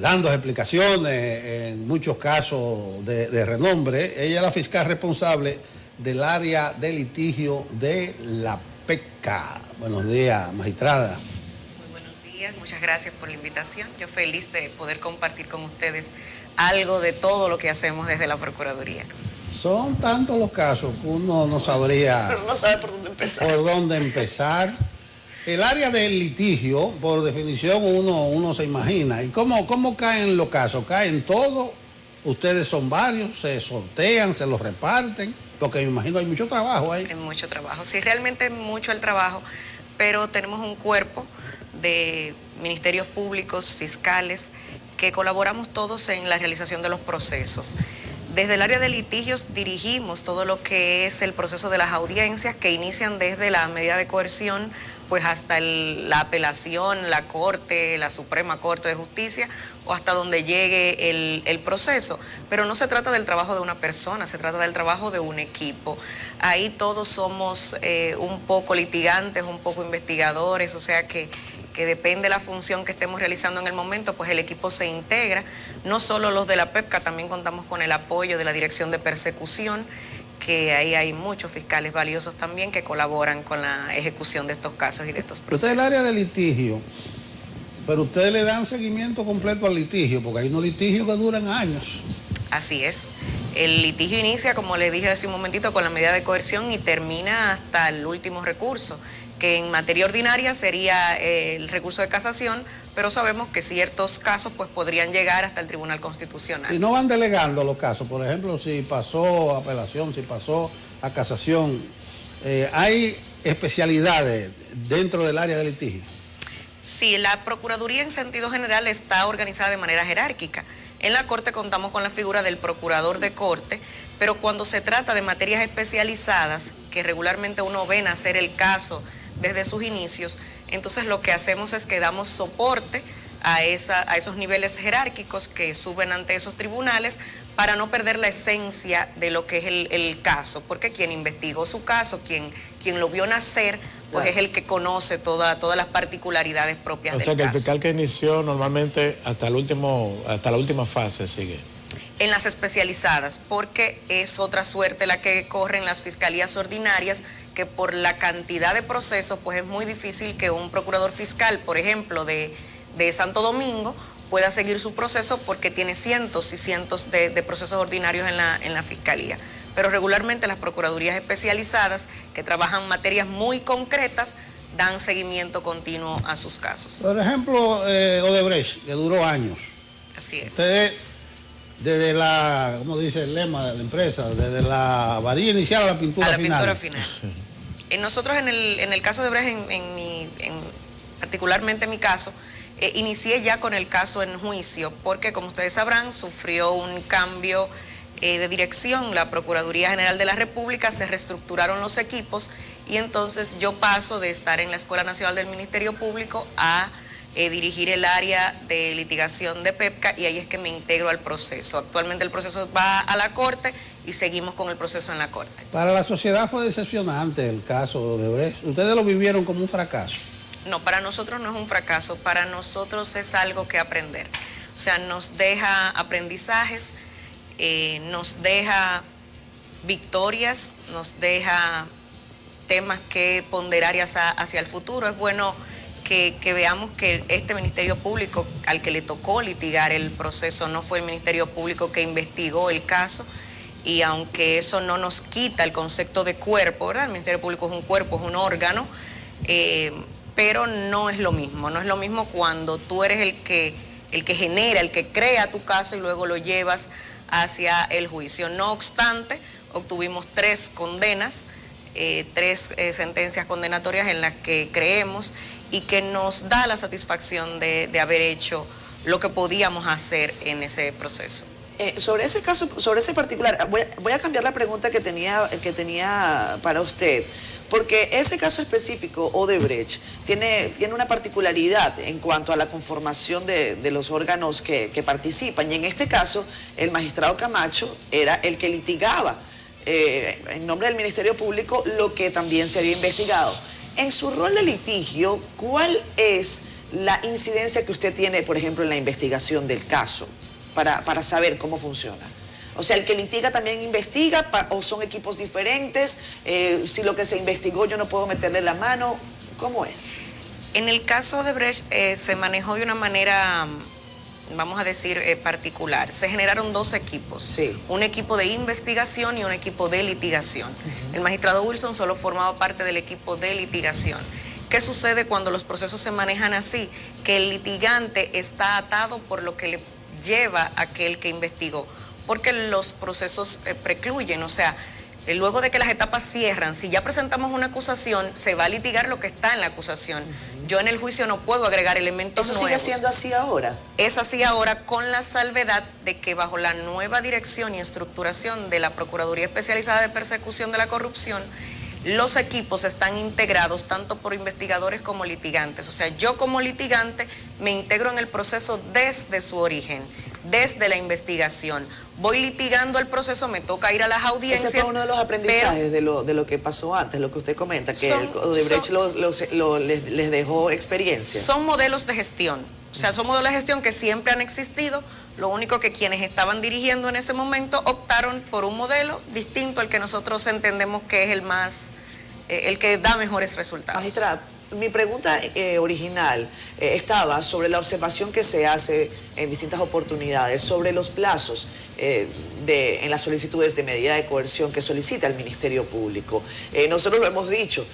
dando explicaciones en muchos casos de renombre. Ella es la fiscal responsable del área de litigio de la PEPCA. Buenos días, magistrada. Muy buenos días, muchas gracias por la invitación. Yo feliz de poder compartir con ustedes algo de todo lo que hacemos desde la Procuraduría. Son tantos los casos que uno no sabría... Pero no sabe por dónde empezar. Por dónde empezar. El área del litigio, por definición, uno se imagina. ¿Y cómo caen los casos? ¿Caen todos? ¿Ustedes son varios? ¿Se sortean? ¿Se los reparten? Porque me imagino hay mucho trabajo ahí. Hay mucho trabajo. Sí, realmente es mucho el trabajo, pero tenemos un cuerpo de ministerios públicos, fiscales, que colaboramos todos en la realización de los procesos. Desde el área de litigios dirigimos todo lo que es el proceso de las audiencias que inician desde la medida de coerción pues hasta la apelación, la Corte, la Suprema Corte de Justicia o hasta donde llegue el proceso. Pero no se trata del trabajo de una persona, se trata del trabajo de un equipo. Ahí todos somos un poco litigantes, un poco investigadores, o sea que depende de la función que estemos realizando en el momento, pues el equipo se integra. No solo los de la PEPCA, también contamos con el apoyo de la Dirección de Persecución, que ahí hay muchos fiscales valiosos también que colaboran con la ejecución de estos casos y de estos procesos. Usted es el área de litigio, pero ustedes le dan seguimiento completo al litigio, porque hay unos litigios que duran años. Así es. El litigio inicia, como le dije hace un momentito, con la medida de coerción y termina hasta el último recurso, que en materia ordinaria sería el recurso de casación, pero sabemos que ciertos casos pues podrían llegar hasta el Tribunal Constitucional. Y no van delegando los casos, por ejemplo, si pasó a apelación, si pasó a casación, ¿hay especialidades dentro del área de litigio? Sí, la Procuraduría en sentido general está organizada de manera jerárquica. En la Corte contamos con la figura del Procurador de Corte, pero cuando se trata de materias especializadas, que regularmente uno ve nacer el caso desde sus inicios, Entonces lo que hacemos es que damos soporte a esos niveles jerárquicos que suben ante esos tribunales para no perder la esencia de lo que es el caso, porque quien investigó su caso, quien lo vio nacer, pues es el que conoce todas las particularidades propias del caso. O sea que el fiscal que inició normalmente hasta la última fase sigue. En las especializadas, porque es otra suerte la que corren las fiscalías ordinarias, que por la cantidad de procesos, pues es muy difícil que un procurador fiscal, por ejemplo, de Santo Domingo, pueda seguir su proceso porque tiene cientos y cientos de procesos ordinarios en la fiscalía. Pero regularmente las procuradurías especializadas, que trabajan materias muy concretas, dan seguimiento continuo a sus casos. Por ejemplo, Odebrecht, que duró años. Así es. Ustedes, desde la, ¿cómo dice el lema de la empresa? Desde la varilla inicial a la pintura final. A la pintura final. Nosotros en el caso de Odebrecht, particularmente en mi caso, inicié ya con el caso en juicio, porque como ustedes sabrán, sufrió un cambio de dirección, la Procuraduría General de la República, se reestructuraron los equipos y entonces yo paso de estar en la Escuela Nacional del Ministerio Público a dirigir el área de litigación de PEPCA y ahí es que me integro al proceso. Actualmente el proceso va a la Corte y seguimos con el proceso en la Corte. Para la sociedad fue decepcionante el caso de Odebrecht. ¿Ustedes lo vivieron como un fracaso? No, para nosotros no es un fracaso, para nosotros es algo que aprender. O sea, nos deja aprendizajes, nos deja victorias, nos deja temas que ponderar hacia el futuro. Es bueno que veamos que este Ministerio Público al que le tocó litigar el proceso no fue el Ministerio Público que investigó el caso, y aunque eso no nos quita el concepto de cuerpo, ¿verdad? El Ministerio Público es un cuerpo, es un órgano, pero no es lo mismo cuando tú eres el que genera, el que crea tu caso y luego lo llevas hacia el juicio. No obstante, obtuvimos 3 condenas, 3 sentencias condenatorias en las que creemos y que nos da la satisfacción de haber hecho lo que podíamos hacer en ese proceso. Sobre ese caso, sobre ese particular, voy a cambiar la pregunta que tenía para usted, porque ese caso específico, Odebrecht, tiene una particularidad en cuanto a la conformación de los órganos que participan, y en este caso el magistrado Camacho era el que litigaba en nombre del Ministerio Público lo que también se había investigado. En su rol de litigio, ¿cuál es la incidencia que usted tiene, por ejemplo, en la investigación del caso, para saber cómo funciona? O sea, ¿el que litiga también investiga o son equipos diferentes? Si lo que se investigó yo no puedo meterle la mano, ¿cómo es? En el caso de Brecht se manejó de una manera, vamos a decir, particular. Se generaron 2 equipos, sí. Un equipo de investigación y un equipo de litigación. El magistrado Wilson solo formaba parte del equipo de litigación. ¿Qué sucede cuando los procesos se manejan así? Que el litigante está atado por lo que le lleva a aquel que investigó, porque los procesos precluyen, o sea, luego de que las etapas cierran, si ya presentamos una acusación, se va a litigar lo que está en la acusación. Yo en el juicio no puedo agregar elementos nuevos. ¿Eso sigue siendo así ahora? Es así ahora, con la salvedad de que bajo la nueva dirección y estructuración de la Procuraduría Especializada de Persecución de la Corrupción, los equipos están integrados tanto por investigadores como litigantes. O sea, yo como litigante me integro en el proceso desde su origen, desde la investigación. Voy litigando el proceso, me toca ir a las audiencias. Ese fue uno de los aprendizajes de lo que pasó antes, lo que usted comenta, que Odebrecht les dejó experiencia. Son modelos de gestión, o sea, son modelos de gestión que siempre han existido. Lo único que quienes estaban dirigiendo en ese momento optaron por un modelo distinto al que nosotros entendemos que es el que da mejores resultados. Magistrada, mi pregunta original estaba sobre la observación que se hace en distintas oportunidades sobre los plazos en las solicitudes de medida de coerción que solicita el Ministerio Público. Nosotros lo hemos dicho,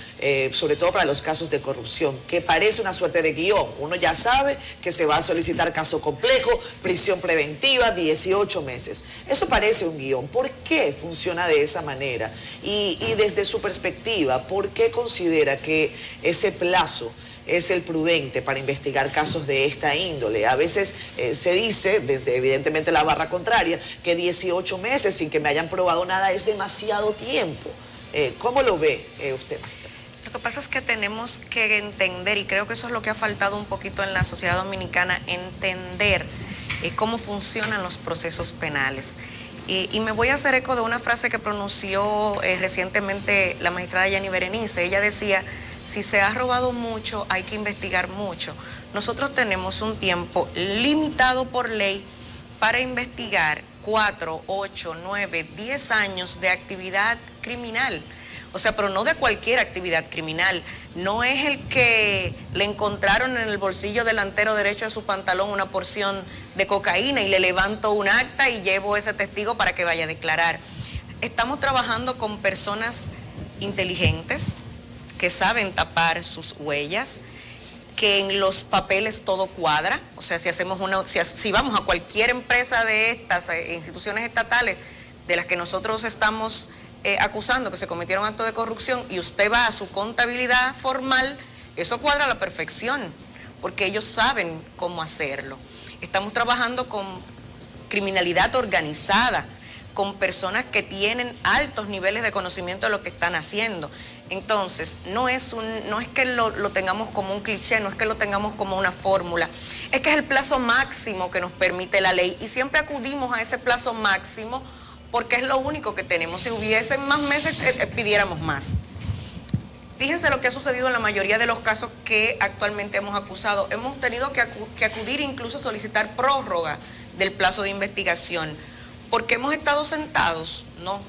sobre todo para los casos de corrupción, que parece una suerte de guión. Uno ya sabe que se va a solicitar caso complejo, prisión preventiva, 18 meses. Eso parece un guión. ¿Por qué funciona de esa manera? Y desde su perspectiva, ¿por qué considera que ese plazo es el prudente para investigar casos de esta índole? A veces se dice, desde evidentemente la barra contraria, que 18 meses sin que me hayan probado nada es demasiado tiempo. ¿Cómo lo ve usted? Lo que pasa es que tenemos que entender, y creo que eso es lo que ha faltado un poquito en la sociedad dominicana, entender cómo funcionan los procesos penales. Y me voy a hacer eco de una frase que pronunció recientemente la magistrada Jenny Berenice. Ella decía, si se ha robado mucho, hay que investigar mucho. Nosotros tenemos un tiempo limitado por ley para investigar 4, 8, 9, 10 años de actividad criminal. O sea, pero no de cualquier actividad criminal. No es el que le encontraron en el bolsillo delantero derecho de su pantalón una porción de cocaína y le levanto un acta y llevo ese testigo para que vaya a declarar. Estamos trabajando con personas inteligentes que saben tapar sus huellas, que en los papeles todo cuadra. O sea, si vamos a cualquier empresa de estas instituciones estatales de las que nosotros estamos acusando que se cometieron actos de corrupción y usted va a su contabilidad formal, eso cuadra a la perfección, porque ellos saben cómo hacerlo. Estamos trabajando con criminalidad organizada, con personas que tienen altos niveles de conocimiento de lo que están haciendo. Entonces, no es que lo tengamos como un cliché, no es que lo tengamos como una fórmula, es que es el plazo máximo que nos permite la ley y siempre acudimos a ese plazo máximo porque es lo único que tenemos. Si hubiesen más meses, pidiéramos más. Fíjense lo que ha sucedido en la mayoría de los casos que actualmente hemos acusado. Hemos tenido que acudir incluso a solicitar prórroga del plazo de investigación. ¿Por qué hemos estado sentados? No,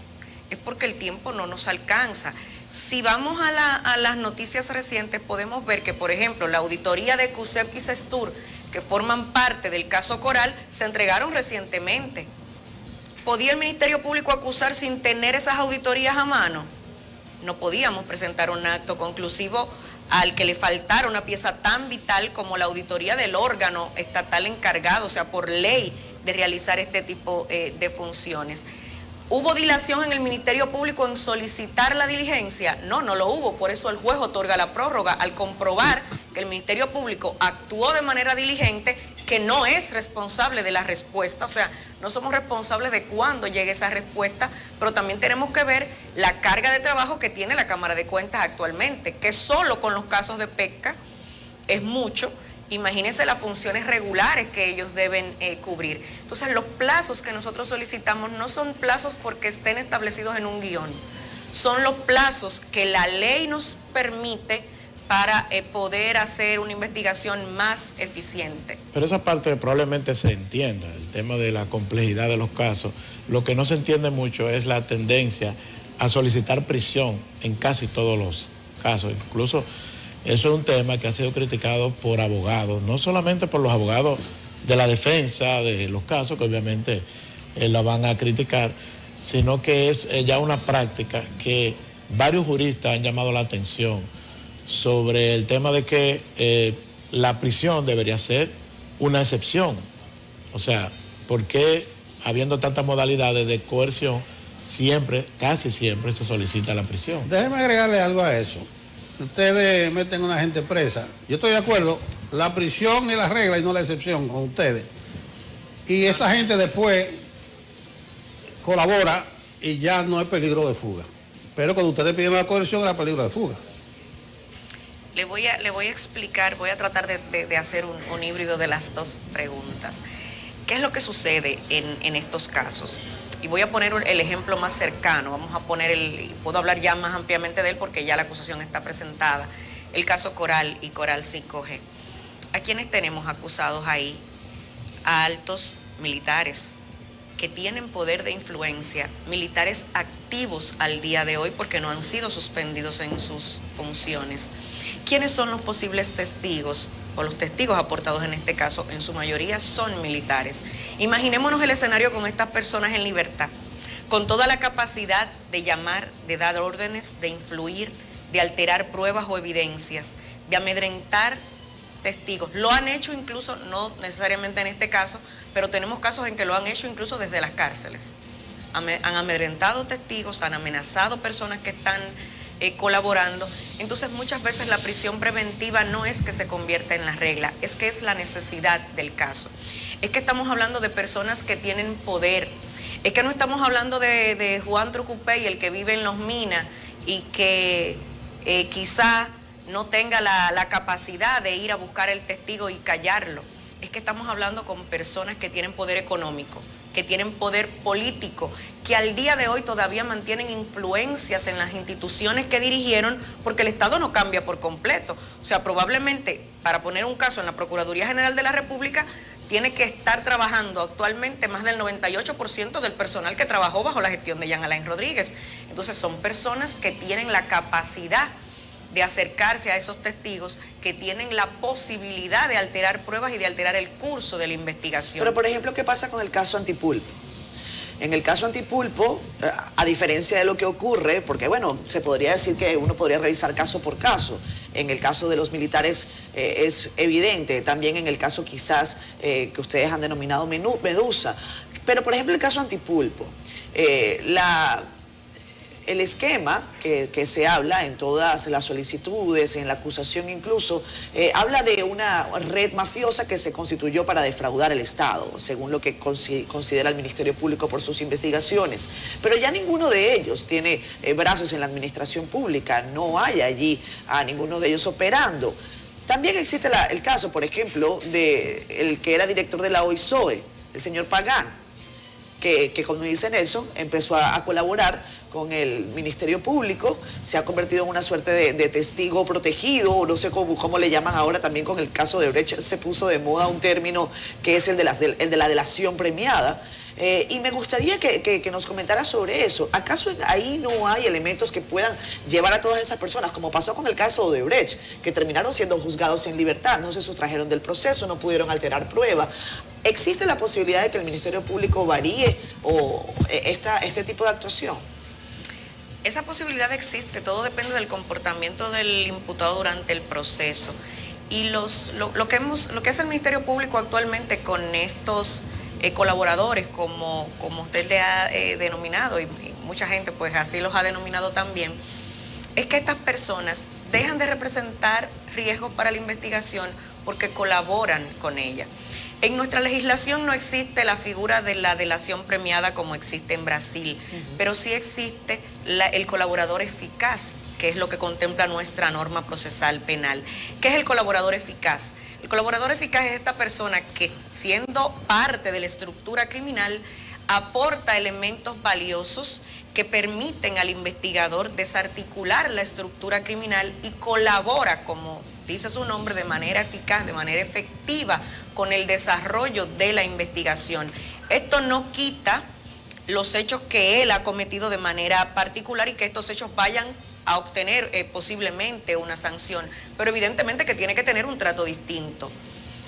es porque el tiempo no nos alcanza. Si vamos a las noticias recientes, podemos ver que, por ejemplo, la auditoría de CUSEP y CESTUR, que forman parte del caso Coral, se entregaron recientemente. ¿Podía el Ministerio Público acusar sin tener esas auditorías a mano? No podíamos presentar un acto conclusivo al que le faltara una pieza tan vital como la auditoría del órgano estatal encargado, o sea, por ley, de realizar este tipo de funciones. ¿Hubo dilación en el Ministerio Público en solicitar la diligencia? No, no lo hubo, por eso el juez otorga la prórroga al comprobar que el Ministerio Público actuó de manera diligente, que no es responsable de la respuesta, o sea, no somos responsables de cuándo llegue esa respuesta, pero también tenemos que ver la carga de trabajo que tiene la Cámara de Cuentas actualmente, que solo con los casos de pesca es mucho. Imagínense las funciones regulares que ellos deben cubrir. Entonces, los plazos que nosotros solicitamos no son plazos porque estén establecidos en un guión, son los plazos que la ley nos permite para poder hacer una investigación más eficiente. Pero esa parte probablemente se entienda, el tema de la complejidad de los casos. Lo que no se entiende mucho es la tendencia a solicitar prisión en casi todos los casos. Incluso eso es un tema que ha sido criticado por abogados, no solamente por los abogados de la defensa de los casos, que obviamente la van a criticar, sino que es ya una práctica que varios juristas han llamado la atención sobre el tema de que la prisión debería ser una excepción. O sea, ¿por qué habiendo tantas modalidades de coerción siempre, casi siempre se solicita la prisión? Déjeme agregarle algo a eso. Ustedes meten a una gente presa. Yo estoy de acuerdo, la prisión es la regla y no la excepción con ustedes. Y esa gente después colabora y ya no es peligro de fuga. Pero cuando ustedes piden la coerción era peligro de fuga. Le voy a explicar, voy a tratar de hacer un híbrido de las dos preguntas. ¿Qué es lo que sucede en estos casos? Y voy a poner el ejemplo más cercano, vamos a poner puedo hablar ya más ampliamente de él porque ya la acusación está presentada, el caso Coral y Coral 5G. ¿A quiénes tenemos acusados ahí? A altos militares que tienen poder de influencia, militares activos al día de hoy porque no han sido suspendidos en sus funciones. ¿Quiénes son los posibles testigos o los testigos aportados en este caso? En su mayoría son militares. Imaginémonos el escenario con estas personas en libertad, con toda la capacidad de llamar, de dar órdenes, de influir, de alterar pruebas o evidencias, de amedrentar testigos. Lo han hecho incluso, no necesariamente en este caso, pero tenemos casos en que lo han hecho incluso desde las cárceles. Han amedrentado testigos, han amenazado personas que están colaborando. Entonces muchas veces la prisión preventiva no es que se convierta en la regla, es que es la necesidad del caso. Es que estamos hablando de personas que tienen poder, es que no estamos hablando de Juan Trucupey, el que vive en Los Minas y que quizá no tenga la capacidad de ir a buscar el testigo y callarlo. Es que estamos hablando con personas que tienen poder económico, que tienen poder político, que al día de hoy todavía mantienen influencias en las instituciones que dirigieron, porque el Estado no cambia por completo. O sea, probablemente, para poner un caso, en la Procuraduría General de la República tiene que estar trabajando actualmente más del 98% del personal que trabajó bajo la gestión de Jean Alain Rodríguez. Entonces son personas que tienen la capacidad de acercarse a esos testigos, que tienen la posibilidad de alterar pruebas y de alterar el curso de la investigación. Pero, por ejemplo, ¿qué pasa con el caso Antipulpo? En el caso Antipulpo, a diferencia de lo que ocurre, porque bueno, se podría decir que uno podría revisar caso por caso. En el caso de los militares es evidente, también en el caso quizás que ustedes han denominado Medusa. Pero, por ejemplo, el caso Antipulpo, el esquema que se habla en todas las solicitudes, en la acusación incluso, habla de una red mafiosa que se constituyó para defraudar el Estado, según lo que considera el Ministerio Público por sus investigaciones. Pero ya ninguno de ellos tiene brazos en la administración pública, no hay allí a ninguno de ellos operando. También existe el caso, por ejemplo, de el que era director de la OISOE, el señor Pagán, que como dice Nelson, empezó a colaborar con el Ministerio Público, se ha convertido en una suerte de testigo protegido, no sé cómo le llaman ahora, también con el caso de Brecht se puso de moda un término que es el de la delación premiada. Y me gustaría que nos comentara sobre eso. ¿Acaso ahí no hay elementos que puedan llevar a todas esas personas, como pasó con el caso de Brecht, que terminaron siendo juzgados en libertad, no se sustrajeron del proceso, no pudieron alterar prueba? ¿Existe la posibilidad de que el Ministerio Público varíe este tipo de actuación? Esa posibilidad existe, todo depende del comportamiento del imputado durante el proceso. Y lo que hace el Ministerio Público actualmente con estos colaboradores, como usted le ha denominado, y mucha gente pues así los ha denominado también, es que estas personas dejan de representar riesgos para la investigación porque colaboran con ella. En nuestra legislación no existe la figura de la delación premiada como existe en Brasil, pero sí existe el colaborador eficaz, que es lo que contempla nuestra norma procesal penal. ¿Qué es el colaborador eficaz? El colaborador eficaz es esta persona que, siendo parte de la estructura criminal, aporta elementos valiosos que permiten al investigador desarticular la estructura criminal y colabora, como dice su nombre, de manera eficaz, de manera efectiva, con el desarrollo de la investigación. Esto no quita los hechos que él ha cometido de manera particular y que estos hechos vayan a obtener posiblemente una sanción, pero evidentemente que tiene que tener un trato distinto.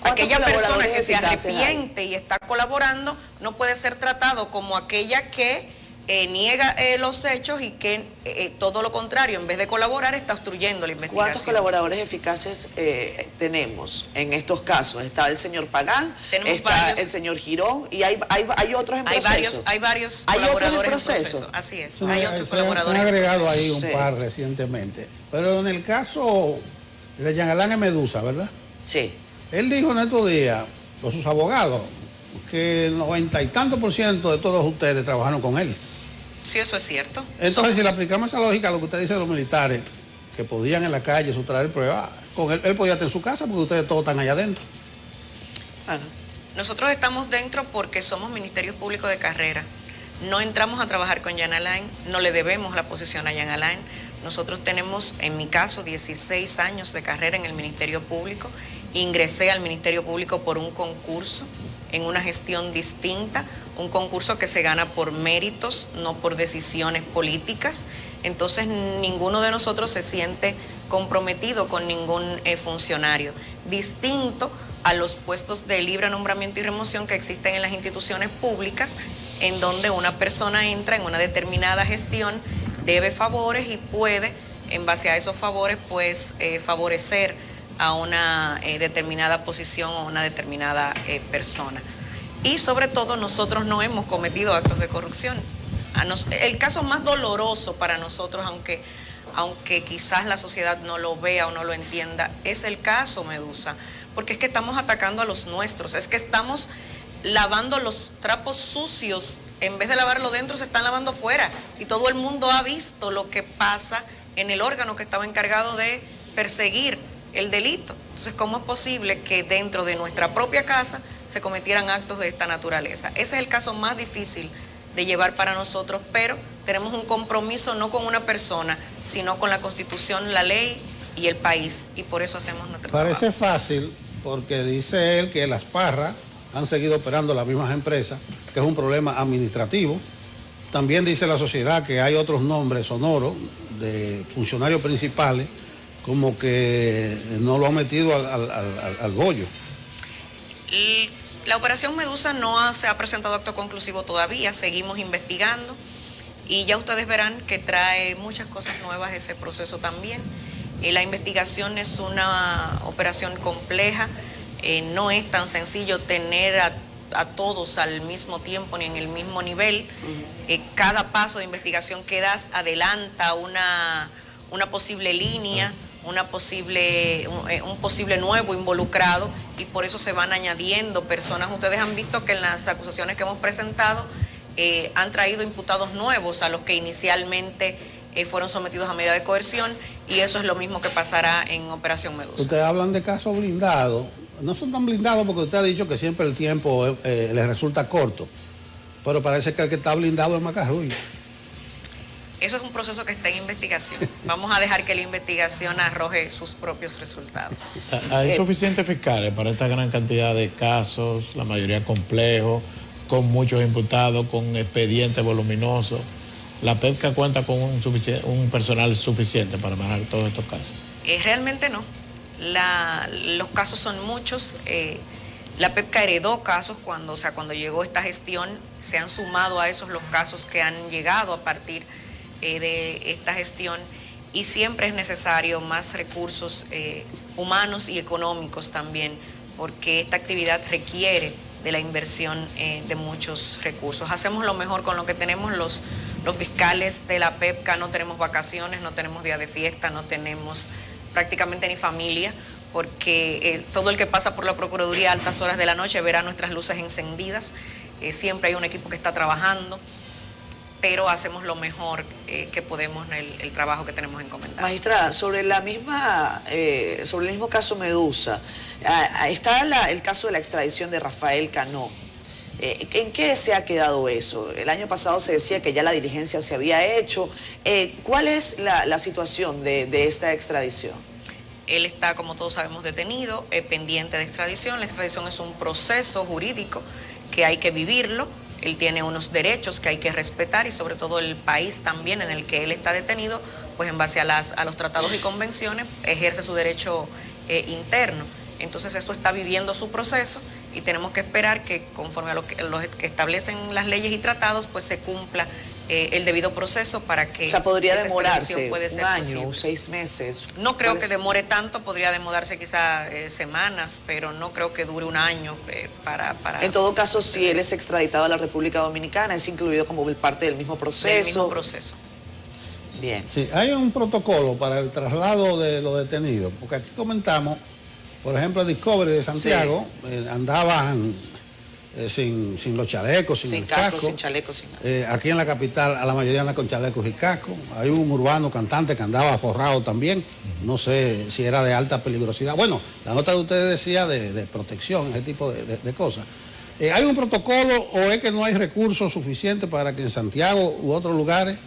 Aquella persona que se arrepiente y está colaborando no puede ser tratado como aquella que niega los hechos y que todo lo contrario, en vez de colaborar, está obstruyendo la investigación. ¿Cuántos colaboradores eficaces tenemos en estos casos? Está el señor Pagán, está el señor Girón y hay otros en proceso. Hay varios colaboradores en proceso. Así es, hay otros colaboradores. Se han agregado ahí un par recientemente. Pero en el caso de Jean Alain Medusa, ¿verdad? Sí. Él dijo en estos días, con sus abogados, que el 90 y tanto % de todos ustedes trabajaron con él. Sí, eso es cierto. Entonces, si le aplicamos esa lógica a lo que usted dice de los militares, que podían en la calle sustraer pruebas, con él podía estar en su casa porque ustedes todos están allá adentro. Nosotros estamos dentro porque somos ministerios públicos de carrera. No entramos a trabajar con Jean Alain, no le debemos la posición a Jean Alain. Nosotros tenemos, en mi caso, 16 años de carrera en el Ministerio Público. Ingresé al Ministerio Público por un concurso, en una gestión distinta, un concurso que se gana por méritos, no por decisiones políticas. Entonces, ninguno de nosotros se siente comprometido con ningún funcionario. Distinto a los puestos de libre nombramiento y remoción que existen en las instituciones públicas, en donde una persona entra en una determinada gestión, debe favores y puede, en base a esos favores, pues favorecer a una determinada posición o una determinada persona. Y sobre todo nosotros no hemos cometido actos de corrupción. El caso más doloroso para nosotros, aunque quizás la sociedad no lo vea o no lo entienda, es el caso Medusa, porque es que estamos atacando a los nuestros, es que estamos lavando los trapos sucios, en vez de lavarlo dentro se están lavando fuera, y todo el mundo ha visto lo que pasa en el órgano que estaba encargado de perseguir el delito. Entonces, ¿cómo es posible que dentro de nuestra propia casa se cometieran actos de esta naturaleza? Ese es el caso más difícil de llevar para nosotros, pero tenemos un compromiso no con una persona, sino con la Constitución, la ley y el país, y por eso hacemos nuestro trabajo. Parece fácil porque dice él que las Parras han seguido operando las mismas empresas, que es un problema administrativo. También dice la sociedad que hay otros nombres sonoros de funcionarios principales, como que no lo han metido al bollo. La operación Medusa no se ha presentado acto conclusivo todavía, seguimos investigando y ya ustedes verán que trae muchas cosas nuevas ese proceso también. La investigación es una operación compleja, no es tan sencillo tener a todos al mismo tiempo ni en el mismo nivel. Cada paso de investigación que das adelanta una posible línea, un posible nuevo involucrado, y por eso se van añadiendo personas. Ustedes han visto que en las acusaciones que hemos presentado han traído imputados nuevos a los que inicialmente fueron sometidos a medida de coerción, y eso es lo mismo que pasará en Operación Medusa. Ustedes hablan de casos blindados, no son tan blindados porque usted ha dicho que siempre el tiempo les resulta corto, pero parece que el que está blindado es Macarrulla. Eso es un proceso que está en investigación. Vamos a dejar que la investigación arroje sus propios resultados. ¿Hay suficientes fiscales para esta gran cantidad de casos, la mayoría complejos, con muchos imputados, con expedientes voluminosos? ¿La PEPCA cuenta con un personal suficiente para manejar todos estos casos? Realmente no. Los casos son muchos. La PEPCA heredó casos cuando llegó esta gestión. Se han sumado a esos los casos que han llegado a partir de esta gestión, y siempre es necesario más recursos humanos y económicos también, porque esta actividad requiere de la inversión de muchos recursos. Hacemos lo mejor con lo que tenemos. Los fiscales de la PEPCA no tenemos vacaciones, no tenemos día de fiesta, no tenemos prácticamente ni familia, porque todo el que pasa por la Procuraduría a altas horas de la noche verá nuestras luces encendidas. Siempre hay un equipo que está trabajando, pero hacemos lo mejor que podemos en el trabajo que tenemos encomendado. Magistrada, sobre el mismo caso Medusa, está el caso de la extradición de Rafael Cano. ¿En qué se ha quedado eso? El año pasado se decía que ya la diligencia se había hecho. ¿Cuál es la situación de esta extradición? Él está, como todos sabemos, detenido, pendiente de extradición. La extradición es un proceso jurídico que hay que vivirlo. Él tiene unos derechos que hay que respetar, y sobre todo el país también en el que él está detenido, pues en base a los tratados y convenciones, ejerce su derecho interno. Entonces eso está viviendo su proceso, y tenemos que esperar que conforme a lo que establecen las leyes y tratados, pues se cumpla el debido proceso para que... O sea, podría demorarse puede ser un año, posible. 6 meses. No creo que demore tanto, podría demorarse quizá semanas, pero no creo que dure un año para... En todo caso, si él es extraditado a la República Dominicana, es incluido como parte del mismo proceso. Del mismo proceso. Bien. Sí, hay un protocolo para el traslado de los detenidos, porque aquí comentamos, por ejemplo, Discovery de Santiago, andaban sin los chalecos, sin el casco. Sin chalecos, sin nada. Aquí en la capital a la mayoría anda con chalecos y casco. Hay un urbano cantante que andaba forrado también. No sé si era de alta peligrosidad. Bueno, la nota de ustedes decía de protección, ese tipo de cosas. ¿Hay un protocolo o es que no hay recursos suficientes para que en Santiago u otros lugares,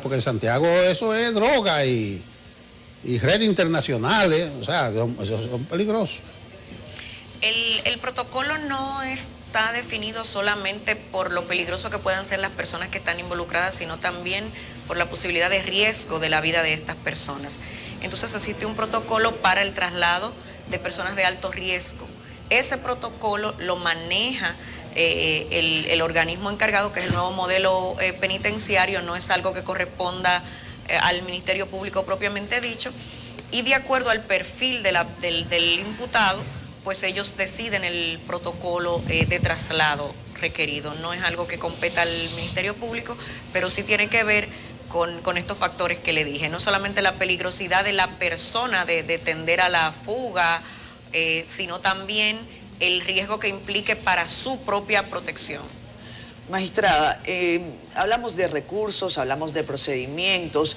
porque en Santiago eso es droga y redes internacionales, o sea, son peligrosos? El protocolo no está definido solamente por lo peligroso que puedan ser las personas que están involucradas, sino también por la posibilidad de riesgo de la vida de estas personas. Entonces existe un protocolo para el traslado de personas de alto riesgo. Ese protocolo lo maneja el organismo encargado, que es el nuevo modelo penitenciario. No es algo que corresponda al Ministerio Público propiamente dicho, y de acuerdo al perfil del imputado, pues ellos deciden el protocolo de traslado requerido. No es algo que competa al Ministerio Público, pero sí tiene que ver con estos factores que le dije. No solamente la peligrosidad de la persona de tender a la fuga, sino también el riesgo que implique para su propia protección. Magistrada, hablamos de recursos, hablamos de procedimientos.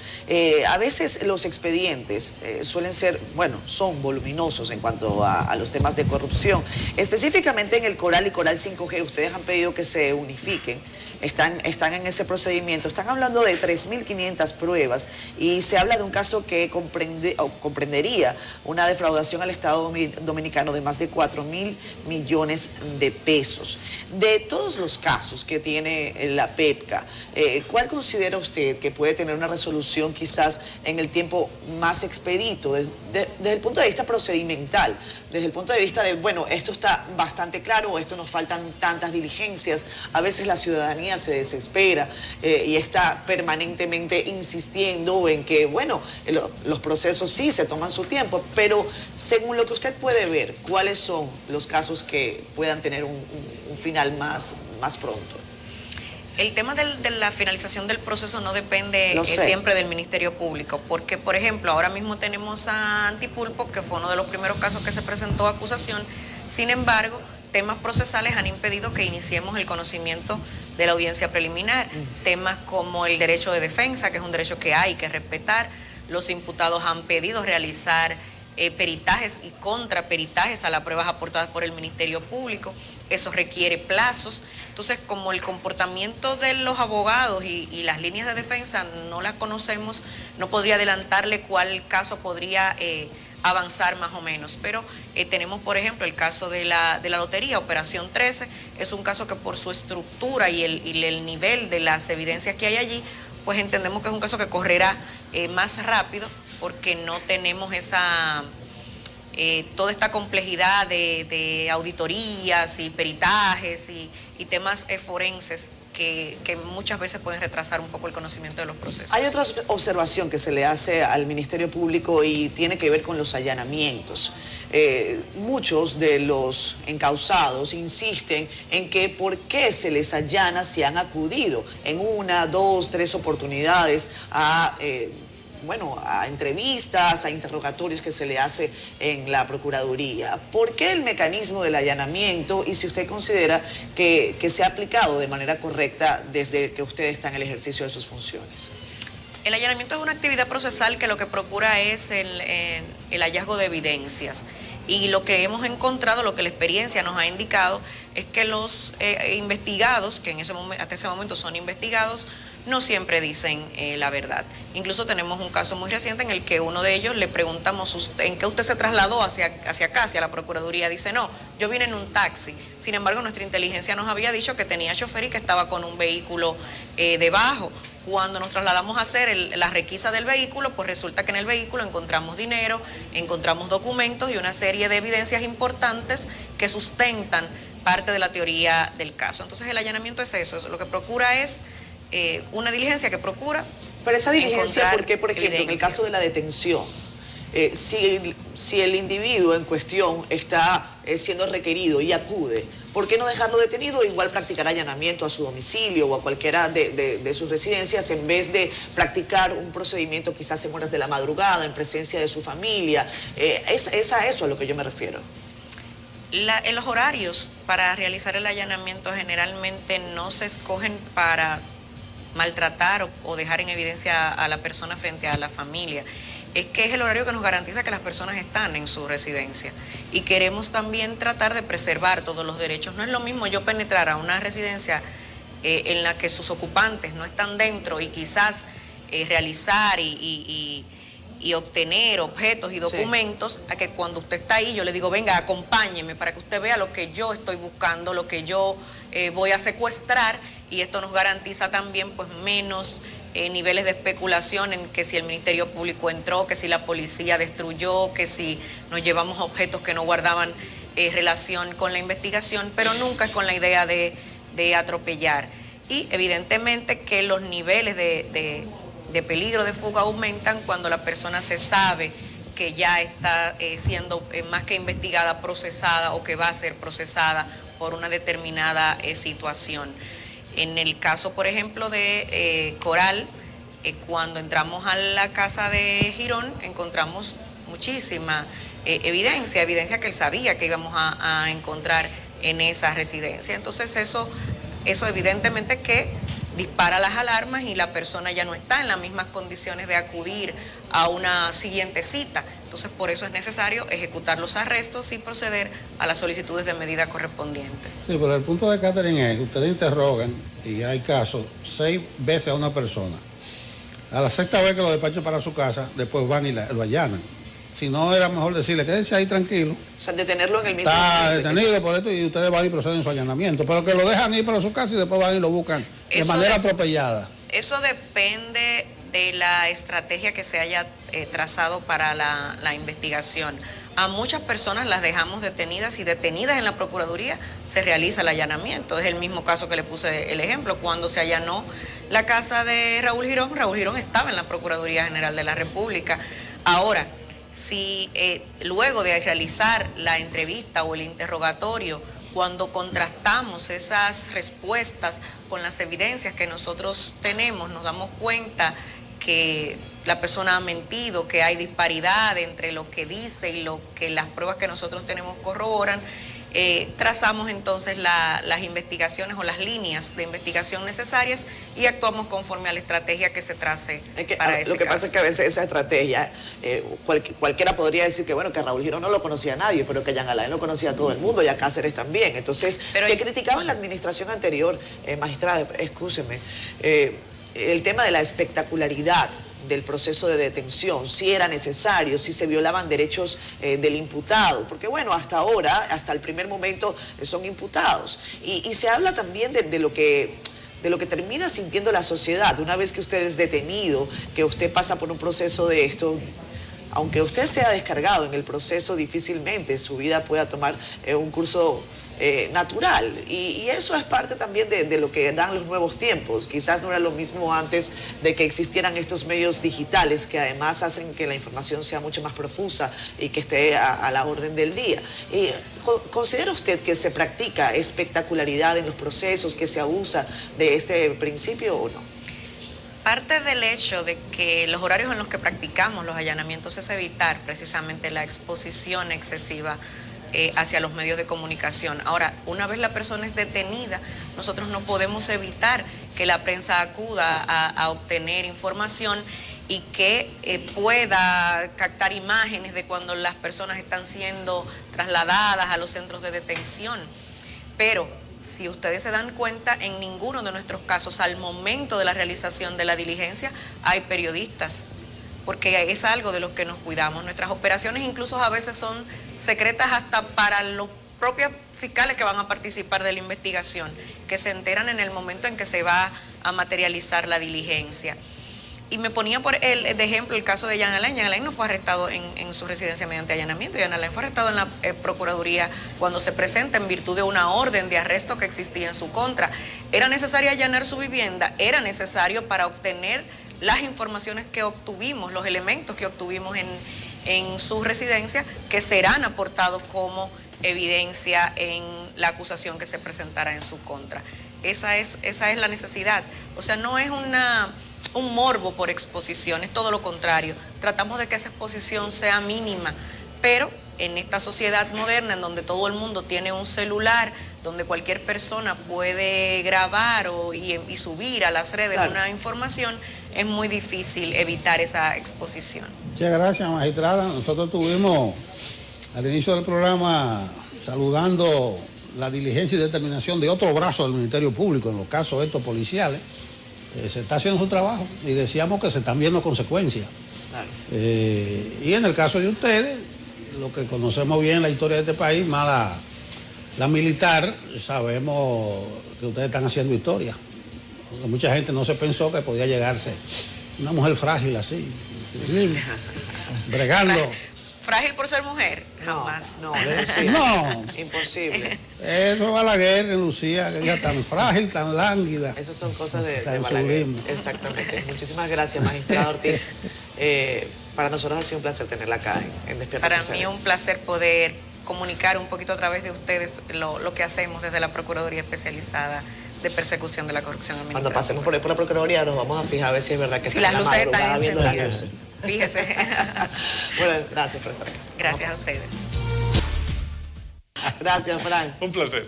A veces los expedientes suelen ser, bueno, son voluminosos en cuanto a los temas de corrupción. Específicamente en el Coral y Coral 5G, ustedes han pedido que se unifiquen. Están en ese procedimiento. Están hablando de 3.500 pruebas y se habla de un caso que comprendería una defraudación al Estado Dominicano de más de 4.000 millones de pesos. De todos los casos que tiene la PEPCA, ¿cuál considera usted que puede tener una resolución quizás en el tiempo más expedito, desde el punto de vista procedimental, desde el punto de vista de, bueno, esto está bastante claro, esto nos faltan tantas diligencias? A veces la ciudadanía se desespera y está permanentemente insistiendo en que, bueno, los procesos sí se toman su tiempo, pero según lo que usted puede ver, ¿cuáles son los casos que puedan tener un final más pronto? El tema de la finalización del proceso no depende siempre del Ministerio Público, porque, por ejemplo, ahora mismo tenemos a Antipulpo, que fue uno de los primeros casos que se presentó acusación. Sin embargo, temas procesales han impedido que iniciemos el conocimiento de la audiencia preliminar. Temas como el derecho de defensa, que es un derecho que hay que respetar. Los imputados han pedido realizar peritajes y contraperitajes a las pruebas aportadas por el Ministerio Público. Eso requiere plazos. Entonces, como el comportamiento de los abogados y las líneas de defensa no las conocemos, no podría adelantarle cuál caso podría avanzar más o menos. Pero tenemos, por ejemplo, el caso de la lotería, Operación 13, es un caso que por su estructura y el nivel de las evidencias que hay allí, pues entendemos que es un caso que correrá más rápido, porque no tenemos toda esta complejidad de auditorías y peritajes y temas forenses que muchas veces pueden retrasar un poco el conocimiento de los procesos. Hay otra observación que se le hace al Ministerio Público y tiene que ver con los allanamientos. Muchos de los encausados insisten en que por qué se les allana si han acudido en 1, 2, 3 oportunidades a entrevistas, a interrogatorios que se le hace en la Procuraduría. ¿Por qué el mecanismo del allanamiento y si usted considera que se ha aplicado de manera correcta desde que usted está en el ejercicio de sus funciones? El allanamiento es una actividad procesal que lo que procura es el hallazgo de evidencias. Y lo que hemos encontrado, lo que la experiencia nos ha indicado, es que los investigados, que hasta ese momento son investigados, no siempre dicen la verdad. Incluso tenemos un caso muy reciente en el que uno de ellos le preguntamos ¿en qué usted se trasladó hacia acá, hacia la Procuraduría? Dice, no, yo vine en un taxi. Sin embargo, nuestra inteligencia nos había dicho que tenía chofer y que estaba con un vehículo debajo. Cuando nos trasladamos a hacer la requisa del vehículo, pues resulta que en el vehículo encontramos dinero, encontramos documentos y una serie de evidencias importantes que sustentan parte de la teoría del caso. Entonces el allanamiento es eso, lo que procura es una diligencia que procura. Pero esa diligencia, ¿por qué, por ejemplo, en el caso de la detención, si el individuo en cuestión está siendo requerido y acude, ¿por qué no dejarlo detenido e igual practicar allanamiento a su domicilio o a cualquiera de sus residencias en vez de practicar un procedimiento quizás en horas de la madrugada, en presencia de su familia? Es a eso a lo que yo me refiero. En los horarios para realizar el allanamiento generalmente no se escogen para maltratar o dejar en evidencia a la persona frente a la familia. Es que es el horario que nos garantiza que las personas están en su residencia y queremos también tratar de preservar todos los derechos. No es lo mismo yo penetrar a una residencia en la que sus ocupantes no están dentro y quizás realizar y obtener objetos y documentos, a que cuando usted está ahí yo le digo, venga, acompáñeme para que usted vea lo que yo estoy buscando, lo que yo voy a secuestrar, y esto nos garantiza también pues menos niveles de especulación en que si el Ministerio Público entró, que si la policía destruyó, que si nos llevamos objetos que no guardaban relación con la investigación, pero nunca es con la idea de atropellar. Y evidentemente que los niveles de peligro de fuga aumentan cuando la persona se sabe que ya está siendo más que investigada, procesada o que va a ser procesada por una determinada situación. En el caso, por ejemplo, de Coral, cuando entramos a la casa de Girón, encontramos muchísima evidencia que él sabía que íbamos a encontrar en esa residencia. Entonces eso Eso evidentemente que dispara las alarmas y la persona ya no está en las mismas condiciones de acudir a una siguiente cita. Entonces, por eso es necesario ejecutar los arrestos y proceder a las solicitudes de medida correspondientes. Sí, pero el punto de Catherine es que ustedes interrogan, y hay casos, 6 veces a una persona. A la 6ª vez que lo despachan para su casa, después van y lo allanan. Si no, era mejor decirle, quédese ahí tranquilo. O sea, detenerlo en el mismo Está detenido por esto y ustedes van y proceden su allanamiento. Pero que lo dejan ir para su casa y después van y lo buscan de manera atropellada. Eso depende de la estrategia que se haya trazado para la investigación. A muchas personas las dejamos detenidas y detenidas en la Procuraduría se realiza el allanamiento. Es el mismo caso que le puse el ejemplo. Cuando se allanó la casa de Raúl Girón estaba en la Procuraduría General de la República. Ahora, si luego de realizar la entrevista o el interrogatorio, cuando contrastamos esas respuestas con las evidencias que nosotros tenemos, nos damos cuenta que la persona ha mentido, que hay disparidad entre lo que dice y lo que las pruebas que nosotros tenemos corroboran, trazamos entonces las investigaciones o las líneas de investigación necesarias y actuamos conforme a la estrategia que se trace para ese caso. Lo que pasa es que a veces esa estrategia, cualquiera podría decir que bueno, que Raúl Girón no lo conocía a nadie, pero que Jean Alain lo conocía a todo el mundo y a Cáceres también. Entonces, se criticaba en la administración anterior, magistrada, excúseme, el tema de la espectacularidad del proceso de detención, si era necesario, si se violaban derechos del imputado, porque bueno, hasta ahora, hasta el primer momento son imputados. Y se habla también de lo que termina sintiendo la sociedad, una vez que usted es detenido, que usted pasa por un proceso de esto. Aunque usted sea descargado en el proceso, difícilmente su vida pueda tomar un curso natural, y eso es parte también de lo que dan los nuevos tiempos. Quizás no era lo mismo antes de que existieran estos medios digitales que además hacen que la información sea mucho más profusa y que esté a la orden del día. ¿Considera usted que se practica espectacularidad en los procesos, que se abusa de este principio o no? Parte del hecho de que los horarios en los que practicamos los allanamientos es evitar precisamente la exposición excesiva hacia los medios de comunicación. Ahora, una vez la persona es detenida, nosotros no podemos evitar que la prensa acuda a obtener información y que pueda captar imágenes de cuando las personas están siendo trasladadas a los centros de detención. Pero si ustedes se dan cuenta, en ninguno de nuestros casos, al momento de la realización de la diligencia, hay periodistas, porque es algo de lo que nos cuidamos. Nuestras operaciones incluso a veces son secretas hasta para los propios fiscales que van a participar de la investigación, que se enteran en el momento en que se va a materializar la diligencia. Y me ponía de ejemplo el caso de Jean Alain. Jean Alain no fue arrestado en su residencia mediante allanamiento. Jean Alain fue arrestado en la Procuraduría cuando se presenta en virtud de una orden de arresto que existía en su contra. Era necesario allanar su vivienda, era necesario para obtener las informaciones que obtuvimos, los elementos que obtuvimos en su residencia, que serán aportados como evidencia en la acusación que se presentará en su contra. Esa es la necesidad. O sea, no es un morbo por exposición, es todo lo contrario. Tratamos de que esa exposición sea mínima, pero en esta sociedad moderna en donde todo el mundo tiene un celular, donde cualquier persona puede grabar y subir a las redes una información, es muy difícil evitar esa exposición. Muchas gracias, magistrada. Nosotros tuvimos al inicio del programa saludando la diligencia y determinación de otro brazo del Ministerio Público en los casos estos policiales. Se está haciendo su trabajo y decíamos que se están viendo consecuencias. Claro. Y en el caso de ustedes, lo que conocemos bien la historia de este país, más la militar, sabemos que ustedes están haciendo historia. Porque mucha gente no se pensó que podía llegarse una mujer frágil así, bregando. ¿Frágil por ser mujer? Jamás. No, imposible. Eso Balaguer, Lucía, que ella tan frágil, tan lánguida. Esas son cosas de Balaguer. Exactamente. Muchísimas gracias, magistrada Ortiz. Para nosotros ha sido un placer tenerla acá en Despierta. Para mí un placer poder comunicar un poquito a través de ustedes lo que hacemos desde la Procuraduría Especializada de Persecución de la Corrupción Administrativa. Cuando pasemos por la Procuraduría nos vamos a fijar a ver si es verdad que si las luces están encendidas. Fíjese. Bueno, gracias por estar acá. Gracias a ustedes. Gracias, Frank. Un placer.